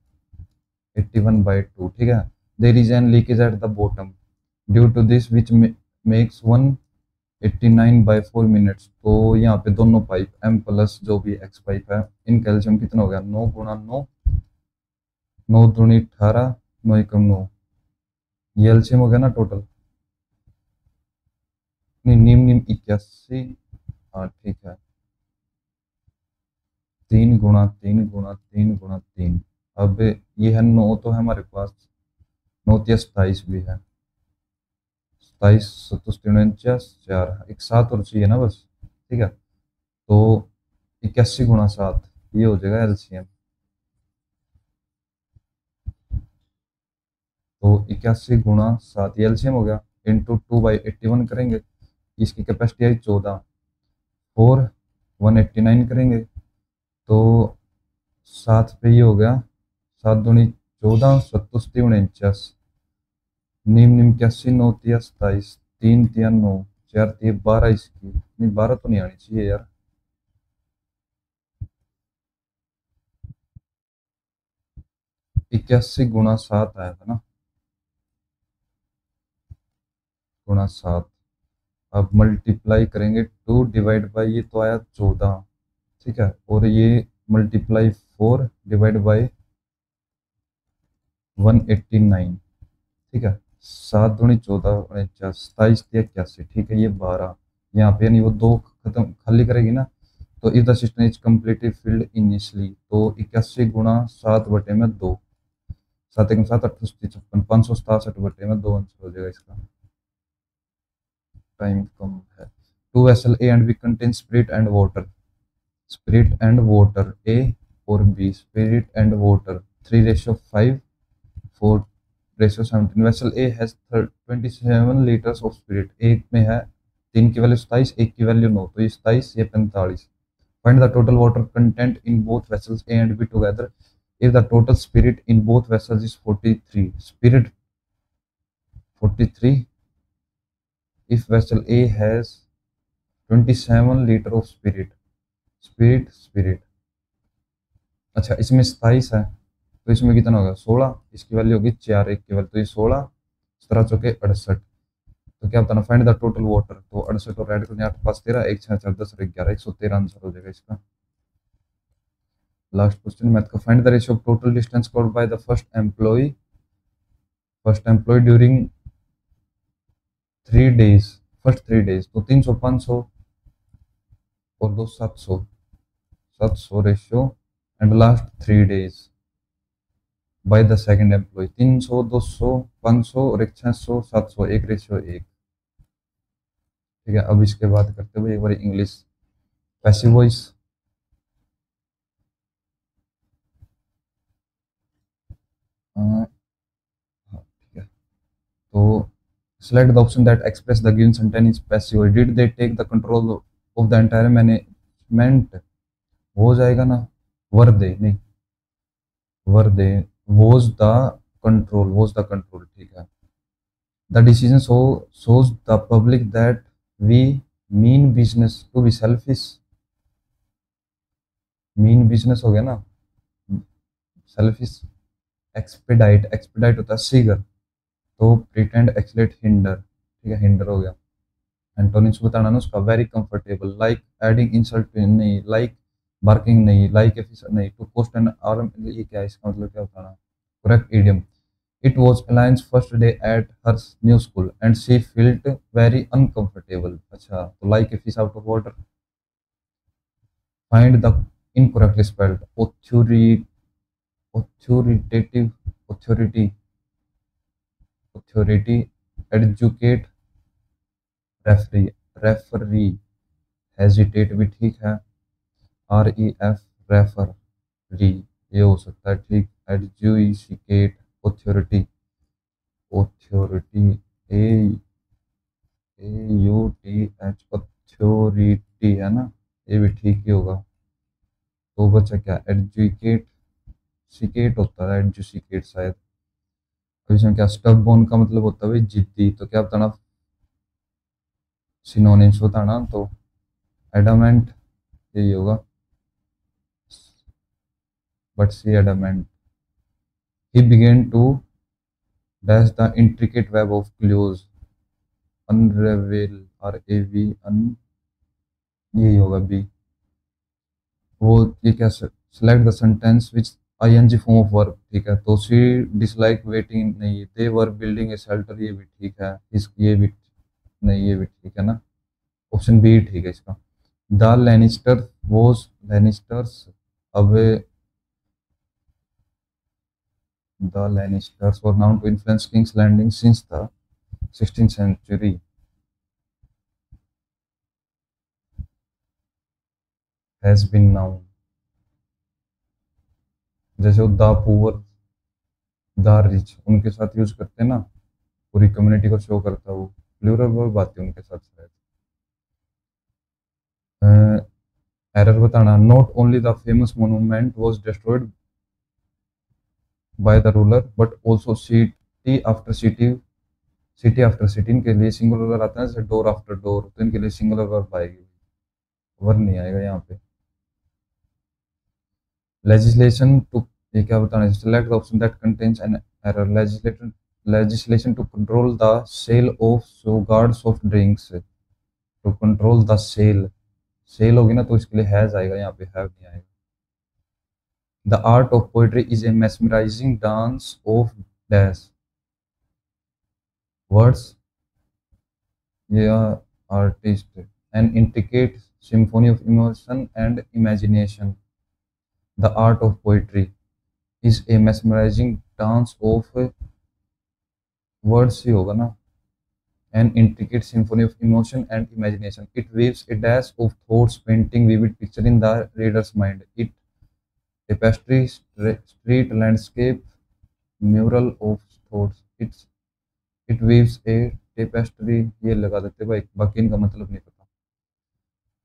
81/2। ठीक है, there is an leakage at the bottom due to this which makes 189/4 minutes, तो यहाँ पे दोनों पाइप M प्लस जो भी X पाइप है, इन कैल्शियम कितना हो गया 9 × 9, 9 दूनी 18, 9 एकम 9, ये एलसीएम हो गया ना टोटल, नहीं नीम नीम 81। हाँ ठीक है, 3 × 3 × 3 × 3, अब ये है 9 तो है हमारे पास, 9 × 27 भी है, 27 27 49 4, एक 7 और चाहिए ना बस। ठीक है, तो 81 × 7 ये हो जाएगा एलसीएम, तो 81 × 7 ये एलसीएम हो गया, इंटू 2/81 करेंगे, इसकी कैपेसिटी आई 14, 4 189 करेंगे, तो 7 पे ये हो गया 7 दूनी 14, 7 49, नीम नीम 81, 9 × 27, 3 × 9, 4 × 12, इसकी नहीं 12 तो नहीं आनी चाहिए यार, 81 × 7 आया था ना, ×7। अब मल्टीप्लाई करेंगे 2 डिवाइड बाई ये तो आया 14, ठीक है, और ये मल्टीप्लाई 4 डिवाइड बाई 189, ठीक है। 7 दूनी 14, 49, 27 3 81, ठीक है। ये 12 यहाँ पे, यानी वो दो खत्म खाली करेगी ना, तो if the system is completely field initially, तो 81 गुणा 7/2, 7 1 7 8 56, 567/2 आंसर हो जाएगा इसका। टाइम कम है। Two vessel A and B contain spirit and water, spirit and water A और B, spirit and water 3:5, 4:17। Vessel A has 27 litres of spirit, एक में है 3 की वैल्यू 27, एक की वैल्यू 9, तो ये 27, ये 45। Find the total water content in both vessels A and be together if the total spirit in both vessels is 43, spirit 43, if vessel A has 27 litre of spirit, spirit, अच्छा इसमें 27 है, तो इसमें कितना होगा 16, इसकी वैल्यू होगी 4, एक की वैल्यू, तो ये 16, 17 चौके 68, तो क्या बताना, फाइंड द टोटल वाटर, तो 68 और ऐड करने 8 5 13, 1 6 4 10 और 11, 113 आंसर हो जाएगा इसका। लास्ट क्वेश्चन मैथ का, find the ratio of total distance covered by the first employ during 3 days, first 3 days, तो 300 500 और 2 700 ratio, and last 3 days by the second employ, 300 200 500 और 600 700, 1:1, ठीक है। अब इसके बाद करते हुए एक बार इंग्लिश पैसिव वॉइस, ठीक है। तो select the option that express the given sentence is passive, did they take the control of the entire management, हो जाएगा ना, were they, नहीं were they, was the control, ठीक है। the decision shows the public that we mean business to be selfish, mean business हो गया ना, selfish, expedite होता है शीघ्र, तो pretend, accelerate, hinder, ठीक है, hinder हो गया। एंटोनिम्स बताना ना उसका, very comfortable, like adding insult नहीं, लाइक बार्किंग नहीं, लाइक एफिशिएंट नहीं, टू पोस्ट एन आर्म, ये क्या है, इसका मतलब क्या बताना। Correct idiom, it was alliance first day at her new school and she field very uncomfortable, अच्छा तो like a fish out of water. Find the incorrectly spelled authoritative, authority, educate, referee, referee, hesitate भी ठीक है, REF, refer, री, ये हो सकता है, ठीक। एडजुडिकेट, ऑथोरिटी, ए AUTH, ऑथोरिटी है ना, ये भी ठीक ही होगा। तो बचा क्या, एडजुकेट, सिकेट होता है, एडजुसिकेट शायद। तो इसमें क्या, स्टब बोन का मतलब होता है जिद्दी, तो क्या बताना, सिनोनिम्स बताना, तो एडामेंट, यही होगा, but she adamant. He began to dash the intricate web of clues, unravel, RAV, यही होगा बी। वो ये क्या, select the sentence which ING form of verb, ठीक है। तो she dislike waiting, नहीं, they were building a shelter, ये भी ठीक है। इस ये भी नहीं, ये भी ठीक है ना, ऑप्शन बी ठीक है इसका। द लैनिस्टर वॉज, लैनिस्टर्स, अब the Lannisters were known to influence King's Landing since the 16th century. Has been known, जैसे वो द पुअर, द रिच, उनके साथ यूज करते हैं ना, पूरी कम्युनिटी को शो करता है वो, प्लूरल वर्ब आती है उनके साथ शायद। एरर बताना, not only the famous monument was destroyed by the ruler but also city after city, city after city, इनके लिए सिंगुलर आता है, जैसे डोर आफ्टर डोर, तो इनके लिए सिंगुलर वर्ब आएगी, वर्ब नहीं आएगा यहाँ पे। लेजिस्लेशन टू, ये क्या बताना है, select the option that contains an error, legislation to control the sale of sugared soft drinks, to control the sale, sale होगी ना, तो इसके लिए हैज आएगा, यहाँ पे हैव नहीं आएगा। The art of poetry is a mesmerising dance of dash words या artist an intricate symphony of emotion and imagination the art of poetry is a mesmerizing dance of words ही होगा ना an intricate symphony of emotion and imagination. It weaves a dash of thoughts, painting vivid picture in the reader's mind. It tapestry, street landscape, mural of thoughts. It weaves a tapestry. ये लगा देते भाई, बाकी इनका मतलब नहीं पता.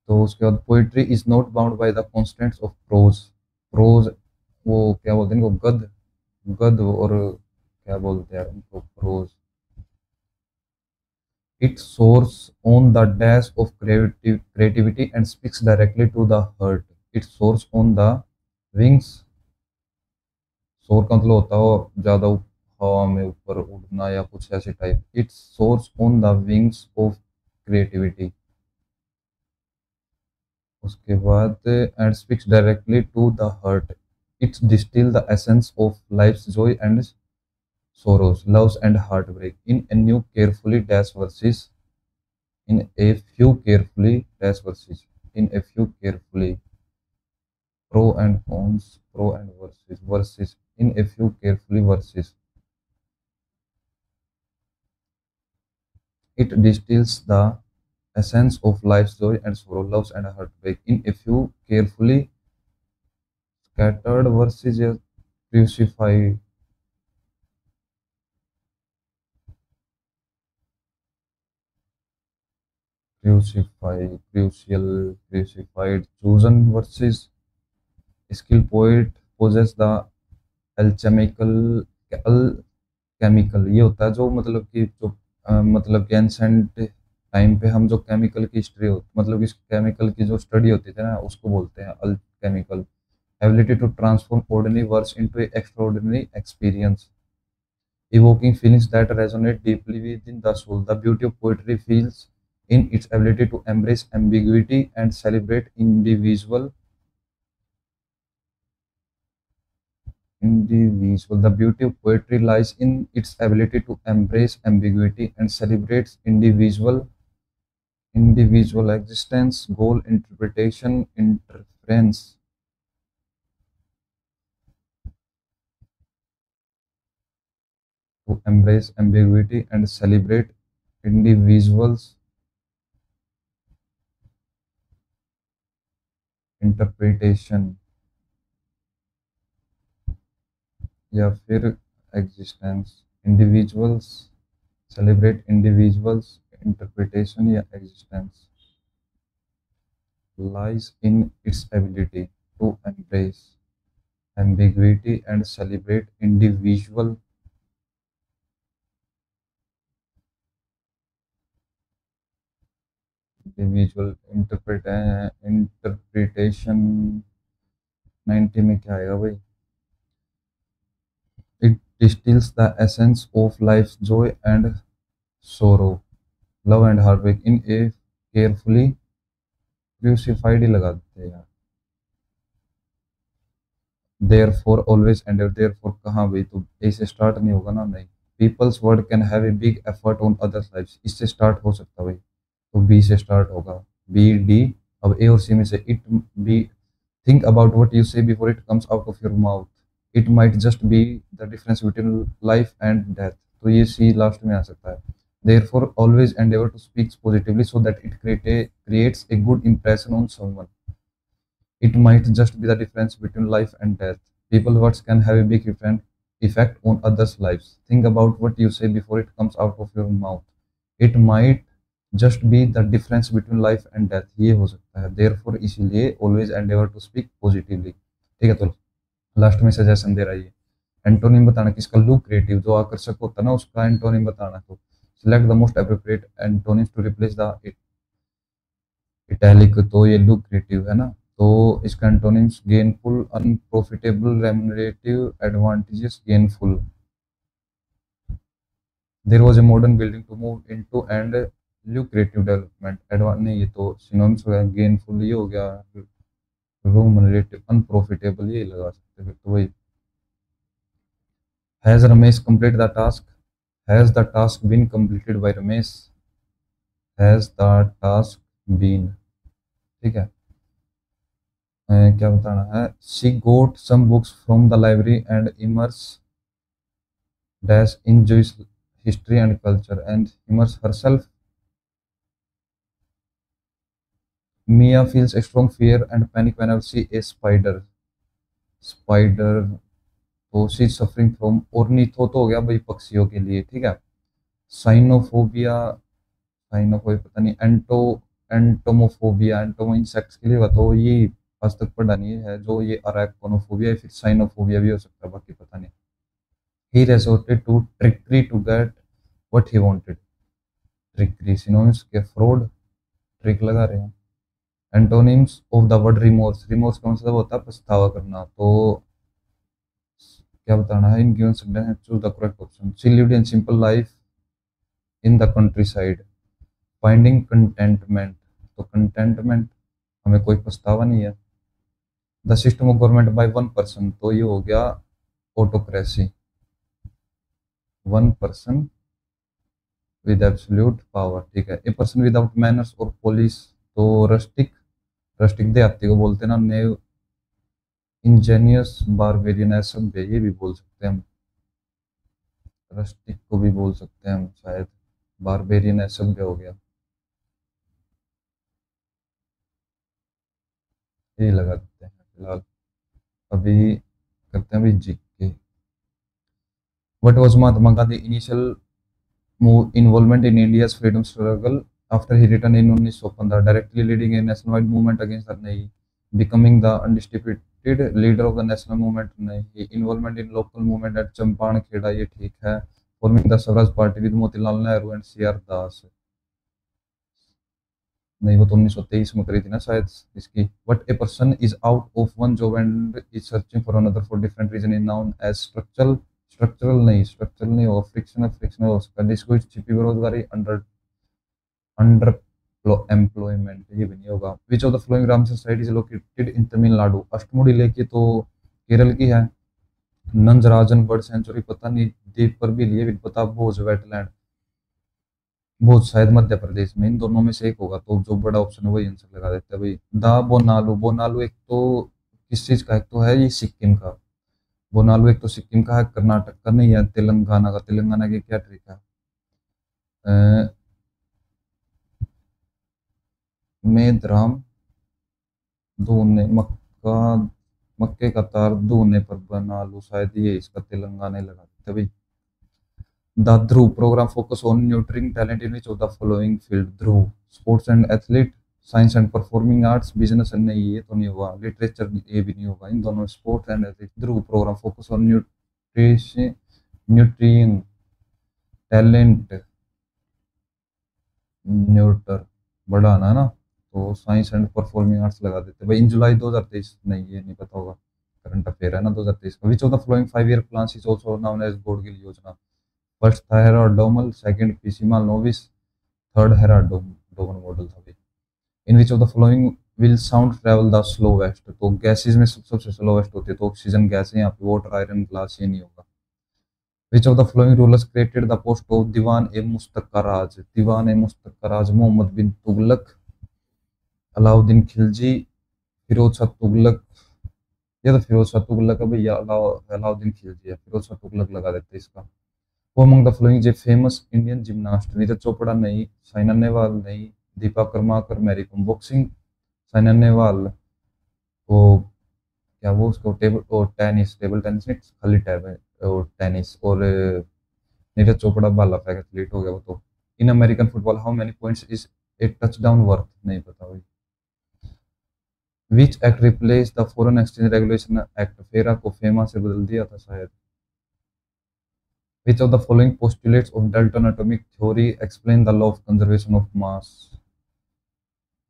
तो उसके बाद poetry is not bound by the constants of prose. Prose वो क्या बोलते हैं इनको, गद गद और क्या बोलते हैं उनको, pros. It soars on the dash of creativity and speaks directly to the heart. It soars on the wings. सोर का मतलब होता है ज्यादा हवा में ऊपर उड़ना या कुछ ऐसे type. It soars on the wings of creativity. उसके बाद and speaks directly to the heart. It's distil the essence of life's joy and sorrows, loves and heartbreak in a new carefully dash verses in a few carefully dash verses in a few carefully pro and cons pro and verses in a few carefully verses. It distills the essence of life's joy and sorrow, loves and heartbreak in a few carefully scattered verses. Crucified. Crucified, chosen verses. Skilled poet possess the alchemical alchemical. ये होता है जो मतलब कि जो मतलब कि ancient time पे हम जो केमिकल की हिस्ट्री हो मतलब कि केमिकल की जो स्टडी होती थी ना उसको बोलते हैं alchemical. Ability to transform ordinary words into extraordinary experience, evoking feelings that resonate deeply within the soul. The beauty of poetry feels in its ability to embrace ambiguity and celebrate individual. The beauty of poetry lies in its ability to embrace ambiguity and celebrates individual existence, goal, interpretation, interference. To embrace ambiguity and celebrate individuals' interpretation या फिर existence. Individuals celebrate individuals interpretation या existence lies in its ability to embrace ambiguity and celebrate individual interpretation. 90 में क्या आएगा भाई. It distills the essence of life's joy and sorrow, love and heartbreak in a carefully crucified ही लगा देते हैं यार. Therefore alwaways endeavor. Therefore कहाँ भाई, तो ए से स्टार्ट नहीं होगा ना. नहीं. People's word can have a big effort on others lives. इससे स्टार्ट हो सकता है भाई, तो बी से स्टार्ट होगा. B D. अब ए और सी में से it B. Think about what you say before it comes out of your mouth. It might just be the difference between life and death. तो ये सी लास्ट में आ सकता है. Therefore always endeavor to speak positively so that it creates a good impression on someone. It might just be the difference between life and death. People words can have a big effect on others' lives. Think about what you say before it comes out of your mouth. It might just be the difference between life and death. ये हो सकता है. Therefore इसीलिए always endeavor to speak positively. ठीक है, तो last में suggestion दे रहा है ये. एंटोनिम बताना किसका, लुक्रेटिव जो आकर्षक होता है ना उसका एंटोनिम बताना. तो select the most appropriate antonyms to replace the italic. तो ये लुक्रेटिव है ना, तो इसका antonyms gainful, unprofitable, remunerative, advantages, gainful. There was a modern building to move into and lucrative development. Advance नहीं, ये तो सिनोनिम्स हो गया. गेनफुल ये हो गया, रेम्युनरेटिव, अनप्रॉफिटेबल ये लगा सकते हैं. तो वही has Ramesh complete the task, has the task been completed by Ramesh, has the task been, ठीक है। क्या बताना है, she got some books from the library and immerse dash in Jewish history and culture and immerse herself. Mia feels a strong fear and panic whenever she a spider. Spider, तो she suffering from, ornitho तो हो गया भाई पक्षियों के लिए, ठीक है। साइनोफोबिया, साइनोफोबिया पता नहीं, एंटोमोफोबिया, एंटोमो इंसेक्ट्स के लिए हुआ, तो ये आज तक पढ़ा नहीं है, जो ये अराकोनोफोबिया है, फिर साइनोफोबिया भी हो सकता है, बाकी पता नहीं। He resorted to trickery to get what he wanted. Trickery synonyms के फ्रॉड, ट्रिक लगा रहे हैं। Antonyms of the word remorse, remorse का मतलब होता है पछतावा करना, तो क्या बताना है, in given sentence choose the correct option. She lived in simple life in the country side, finding contentment, तो कंटेंटमेंट हमें कोई पछतावा नहीं है। The system of government by one person, तो ये हो गया autocracy, one person with absolute power, ठीक है। ए पर्सन विदाउट मैनर्स और पुलिस, तो रस्टिक, रस्टिक देहाती को बोलते हैं ना, नेव इंजेनियस बारबेरियन असभ्य, ये भी बोल सकते हैं हम, रस्टिक को भी बोल सकते हैं हम शायद, बारबेरियन असभ्य हो गया, ये लगा देते हैं फिलहाल। अभी करते हैं अभी GK. What was Mahatma Gandhi initial involvement in India's freedom struggle after he returned in 1915, directly leading a nationwide movement against the Nahi, becoming the undisputed leader of the national movement Nahi, involvement in local movement at Champan Kheda, ये ठीक है, forming the Swaraj Party with Motilal Nehru and C.R. Das, नहीं वो तो 1923 में करी थी ना शायद इसकी। But a person is out of one job and is searching for another for different reason is known as structural, structural नहीं, स्ट्रक्चरल नहीं होगा, फ्रिक्शनल, फ्रिक्शनल हो सकता है, जिसको छिपी बेरोजगारी, अंडर अंडर एम्प्लॉयमेंट, ये भी नहीं होगा। विच of the flowing Ramsar site is located in Tamil Nadu, Ashtamudi lake तो केरल की है। नंजराजन बर्ड सेंचुरी पता नहीं, द्वीप पर भी लिए भी पता, भोज वेटलैंड, भोज शायद मध्य प्रदेश में, इन दोनों में से एक होगा, तो जो बड़ा ऑप्शन है वही आंसर लगा देते हैं भाई। द बोनालू, बोनालू एक तो किस चीज का, एक तो है ये सिक्किम का, बोनालू एक तो सिक्किम का है, कर्नाटक का नहीं है, तेलंगाना का, तेलंगाना की क्या ट्रिक है, मेदराम धोने मक्का, मक्के का तार धोने पर बना लूं, शायद ये इसका तेलंगाना ही लगा देते भाई। The Dhruv programme focus on nurturing talent in which of the following field, Dhruv sports and athlete, science and performing arts, business and नहीं, ये तो नहीं होगा, लिटरेचर ये भी नहीं होगा, इन दोनों sports and athlete. Dhruv programme focus on nutrition, nutrient talent, nurture बढ़ाना है ना, तो साइंस एंड परफॉर्मिंग आर्ट्स लगा देते भाई। इन जुलाई 2023, नहीं ये नहीं पता होगा, करंट अफेयर है ना 2023 का। Which of the following 5 year plan is also known as बोर्डगिल योजना, फर्स्ट था हेराडोमल, सेकंड पीसीमाल नोविस, थर्ड हेराडोमल मॉडल था भाई। In which of the following will sound travel the slowest, तो गैसेज में सबसे स्लो वेस्ट होती है, तो ऑक्सीजन गैस है यहाँ पे, वाटर आयरन ग्लास, ये नहीं होगा। Which of the following rulers created the post of Diwan-e-Mustaq-Raj? Diwan-e-Mustaq-Raj, Mohammad बिन तुगलक, अलाउद्दीन खिलजी, फिरोज शाह तुगलक, या तो फिरोज शाह तुगलक है भैया, अलाउद्दीन खिलजी है, फिरोज शाह तुगलक लगा देते इसका। वो अमंग द फ्लोइंग जे famous Indian gymnast, Neeraj Chopra नहीं, साइना नेहवाल नहीं, दीपा कर्माकर, मैरी कॉम, बॉक्सिंग साइना नेहवाल, वो क्या वो उसको टेबल और टेनिस, टेबल टेनिस नहीं खाली टैब है, और टेनिस, और नीरज चोपड़ा भाला फेंक एथलीट हो गया वो तो। In American football how many points is a touchdown worth, नहीं पता भाई। Which act replace the foreign exchange regulation act, फेरा को फेमा से बदल दिया था शायद। विच of the following postulates of Dalton atomic theory explain the law of conservation of mass,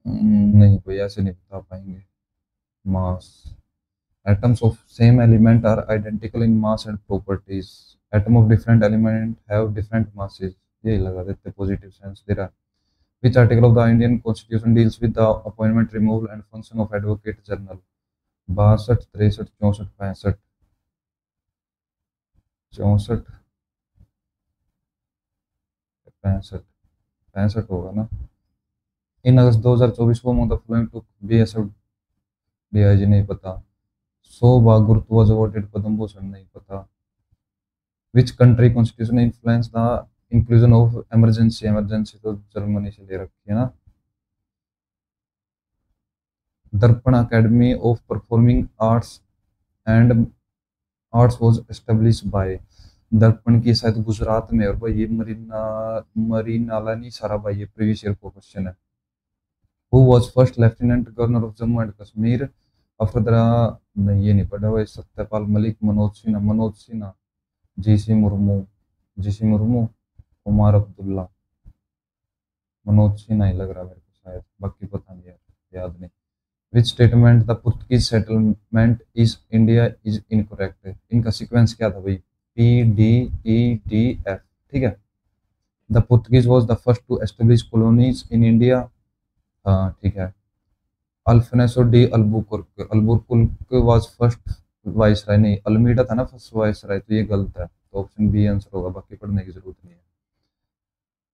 नहीं कोई ऐसे नहीं बता पाएंगे। मास, atoms of same element are identical in mass and properties, atom of different element have different masses, ये लगा देते positive sense they रहा है। which article of the Indian Constitution deals with the appointment, removal and function of advocate general, 62, 63, 64, 65, 64, 65, 65 होगा ना। इन अगस्त 2024 को among the following two BSF DIG, नहीं पता। 100 बार गुरुत्व वॉज अवॉर्डेड, पद्म भूषण, नहीं पता। Which country constitution influence the inclusion of emergency, emergency तो जर्मनी से ले रखी है ना। दर्पण academy of performing arts and arts was establish by. दर्पण की शायद गुजरात में, और भाई ये मरीनाला नहीं सारा भाई, ये प्रीवियस ईयर को क्वेश्चन है। Who was first lieutenant governor of Jammu and Kashmir, अफदरा, नहीं ये नहीं पढ़ा भाई। सत्यपाल मलिक, मनोज सिन्हा, जीसी मुर्मू, जीसी मुर्मू, उमर अब्दुल्ला, मनोज सिन्हा ही लग रहा है मेरे को शायद, बाकी पता नहीं यार, याद नहीं। Which statement the Portuguese settlement is India is incorrect, इनका सीक्वेंस क्या था भाई, PDEDF, ठीक है। The Portuguese was the first to establish colonies in India, हाँ ठीक है। Alfonso de Albuquerque was first viceroy, नहीं अल्मीडा था ना फर्स्ट वाइसराय, तो ये गलत है, तो ऑप्शन बी आंसर होगा, बाकी पढ़ने की जरूरत नहीं है।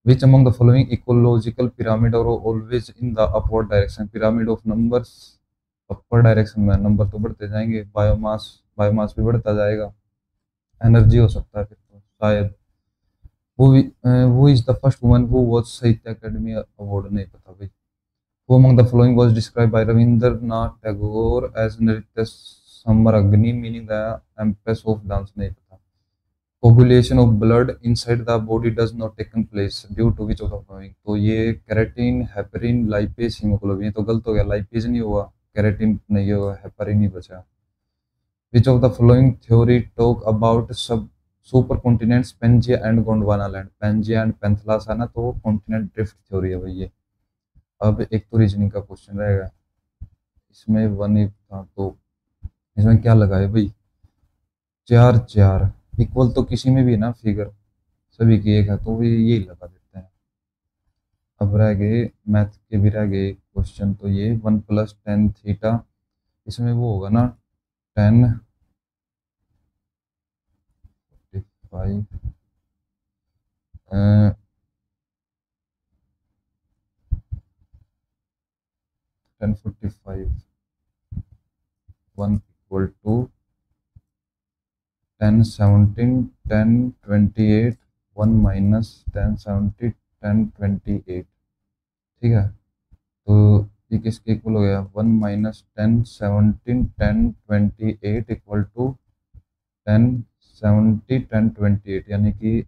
Which among the following ecological pyramid are always in the upward direction, pyramid of numbers, upper direction में, नंबर तो बढ़ते जाएंगे, बायोमास, बायोमास भी बढ़ता जाएगा, एनर्जी हो सकता है फिर तो शायद। Who is the first woman who was Sahitya Akademi award, नहीं पता भाई। Who among the following was describe by Rabindranath Tagore as Nritya Samragni, meaning the empress of dance, नहीं पता। Coagulation of blood inside the body does not taken place due to which of the following, तो ये keratin, heparin, lipase, haemoglobin, ये तो गलत हो गया, lipase नहीं हुआ, केराटिन नहीं होगा, हेपरिन ही बचा। Which of the following theory talk about सब supercontinents Pangaea and Gondwana land, Pangaea and Panthalassa ना, तो कॉन्टिनेंट ड्रिफ्ट थ्योरी है भाई ये। अब एक तो रीजनिंग का क्वेश्चन रहेगा, इसमें वन ही था, तो इसमें क्या लगा है भाई, 4 4 इक्वल तो किसी में भी है ना फिगर, सभी की एक है, तो भी यही लगा देते हैं। अब रह गए मैथ के भी रह गए क्वेश्चन, तो ये 1 + tan थीटा, इसमें वो होगा ना, 10 45, 10 45, 1 = 10 17, 10 28, 1 - 10 70, 10 28, ठीक है। तो ये किसके इक्वल हो गया, 1 - 10 17, 10 28 = 10 70, 10 28, यानी कि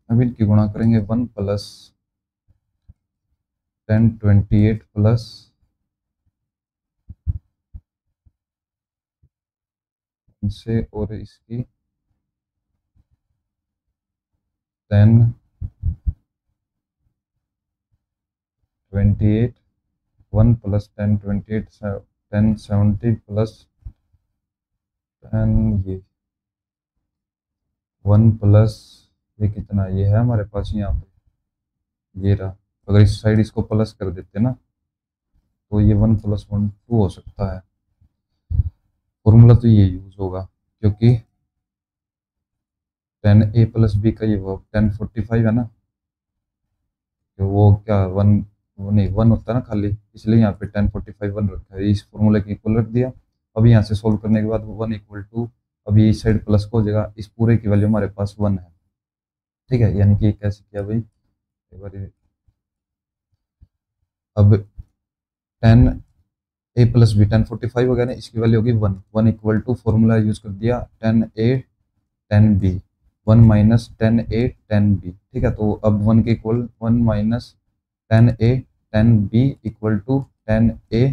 अब इनकी गुणा करेंगे, 1 + 10 28 प्लस इनसे और इसकी 10 28, 1 + 10 28, 10 70 प्लस 10, ये 1 प्लस, ये कितना, ये है हमारे पास यहाँ पे, ये रहा। अगर इस साइड इसको प्लस कर देते ना, तो ये 1 + 1 2 हो सकता है। फॉर्मूला तो ये यूज होगा, क्योंकि 10a + b का ये वो 10 45 है ना, तो वो क्या वन, वो नहीं वन होता है ना खाली, इसलिए यहाँ पे 10 45 1 रखा है, इस फॉर्मूले की इक्वल रख दिया। अब यहाँ से सोल्व करने के बाद 1 = 2, अब ये इस साइड प्लस को हो जाएगा, इस पूरे की वैल्यू हमारे पास 1 है, ठीक है। यानी कि ये कैसे किया भाई, एक बार अब 10a + b 10 45 हो गया ना, इसकी वैल्यू होगी 1, 1 = फॉर्मूला यूज कर दिया 10a 10b, 1 - 10a 10b, ठीक है। तो अब 1 के equal 1 - 10a 10b = 10a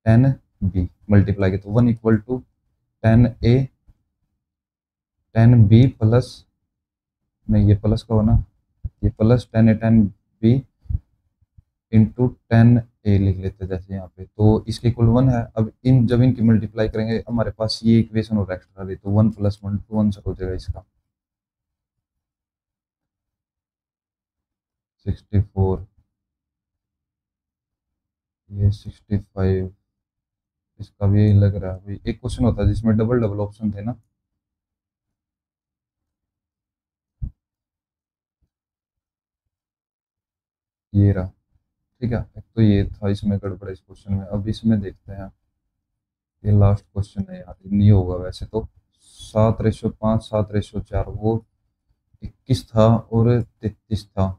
10b multiply किया, तो 1 = 10a 10b प्लस, नहीं ये प्लस का हो ना, ये plus 10a 10b into 10a लिख लेते हैं जैसे यहाँ पे, तो इसके इक्वल 1 है। अब इन जब इनकी मल्टीप्लाई करेंगे हमारे पास ये इक्वेशन और एक्स्ट्रा रही, तो 1 + 1 2 आंसर हो जाएगा इसका। 64, ये 65, इसका भी यही लग रहा है भाई। एक क्वेश्चन होता है जिसमें डबल डबल ऑप्शन थे ना। ये रहा। ठीक है, एक तो ये था इसमें गड़बड़ इस क्वेश्चन में। अब इसमें देखते हैं। ये लास्ट क्वेश्चन है यार, ये नहीं होगा वैसे तो। 7:5, 7:4, वो 21 था और 33 था।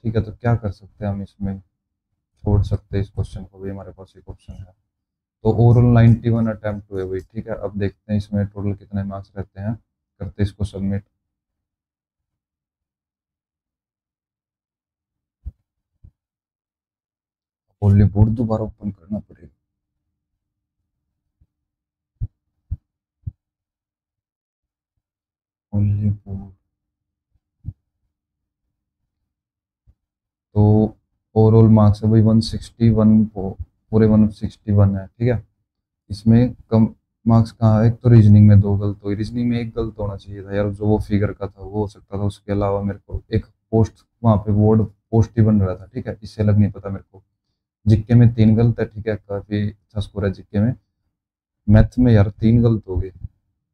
ठीक है, तो क्या कर सकते हैं हम इसमें? छोड़ सकते हैं इस क्वेश्चन को भी, हमारे पास एक ऑप्शन है। तो ओवरऑल 91 अटेम्प्ट हुए भाई। ठीक है, अब देखते हैं इसमें टोटल कितने मार्क्स रहते हैं। करते हैं इसको सबमिट। ओनली बोर्ड दोबारा ओपन करना पड़ेगा। Only board. तो ओवरऑल मार्क्स है भाई 161, पूरे 161 है। ठीक है, इसमें कम मार्क्स कहाँ है? एक तो रीजनिंग में दो गलत हुई, रीजनिंग में एक गलत होना चाहिए था यार, जो वो फिगर का था वो हो सकता था। उसके अलावा मेरे को एक पोस्ट वहाँ पे बोर्ड पोस्ट ही बन रहा था। ठीक है, इससे अलग नहीं पता मेरे को। जीके में 3 गलत है। ठीक है, काफी अच्छा स्कोर है जीके में। मैथ में यार 3 गलत हो गए।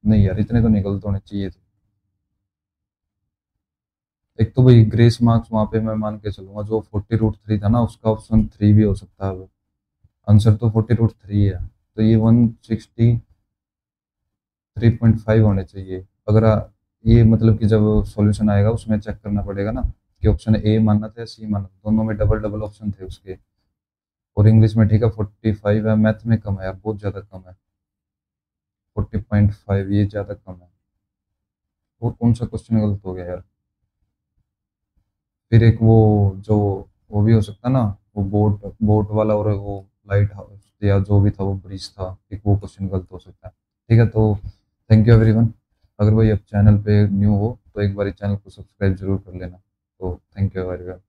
नहीं यार, इतने तो नहीं गलत होने चाहिए थे। एक तो भाई ग्रेस मार्क्स वहाँ पे मैं मान के चलूंगा, जो 40√3 था ना, उसका ऑप्शन 3 भी हो सकता है। आंसर तो 40√3 है। तो ये 163.5 होने चाहिए। अगर ये मतलब कि जब सॉल्यूशन आएगा उसमें चेक करना पड़ेगा ना कि ऑप्शन ए मानना था या सी मानना था। दोनों में डबल डबल ऑप्शन थे उसके। और इंग्लिश में ठीक है 45 है, मैथ में कम है यार, बहुत ज़्यादा कम है। 40.5 ये ज़्यादा कम है। और कौन सा क्वेश्चन गलत हो गया यार? फिर एक वो जो वो भी हो सकता ना, वो बोट बोट वाला, और वो लाइट हाउस या जो भी था वो ब्रिज था, एक वो क्वेश्चन गलत हो सकता है। ठीक है, तो थैंक यू एवरीवन। अगर भाई अब चैनल पे न्यू हो तो एक बार चैनल को सब्सक्राइब जरूर कर लेना। तो थैंक यू एवरीवन।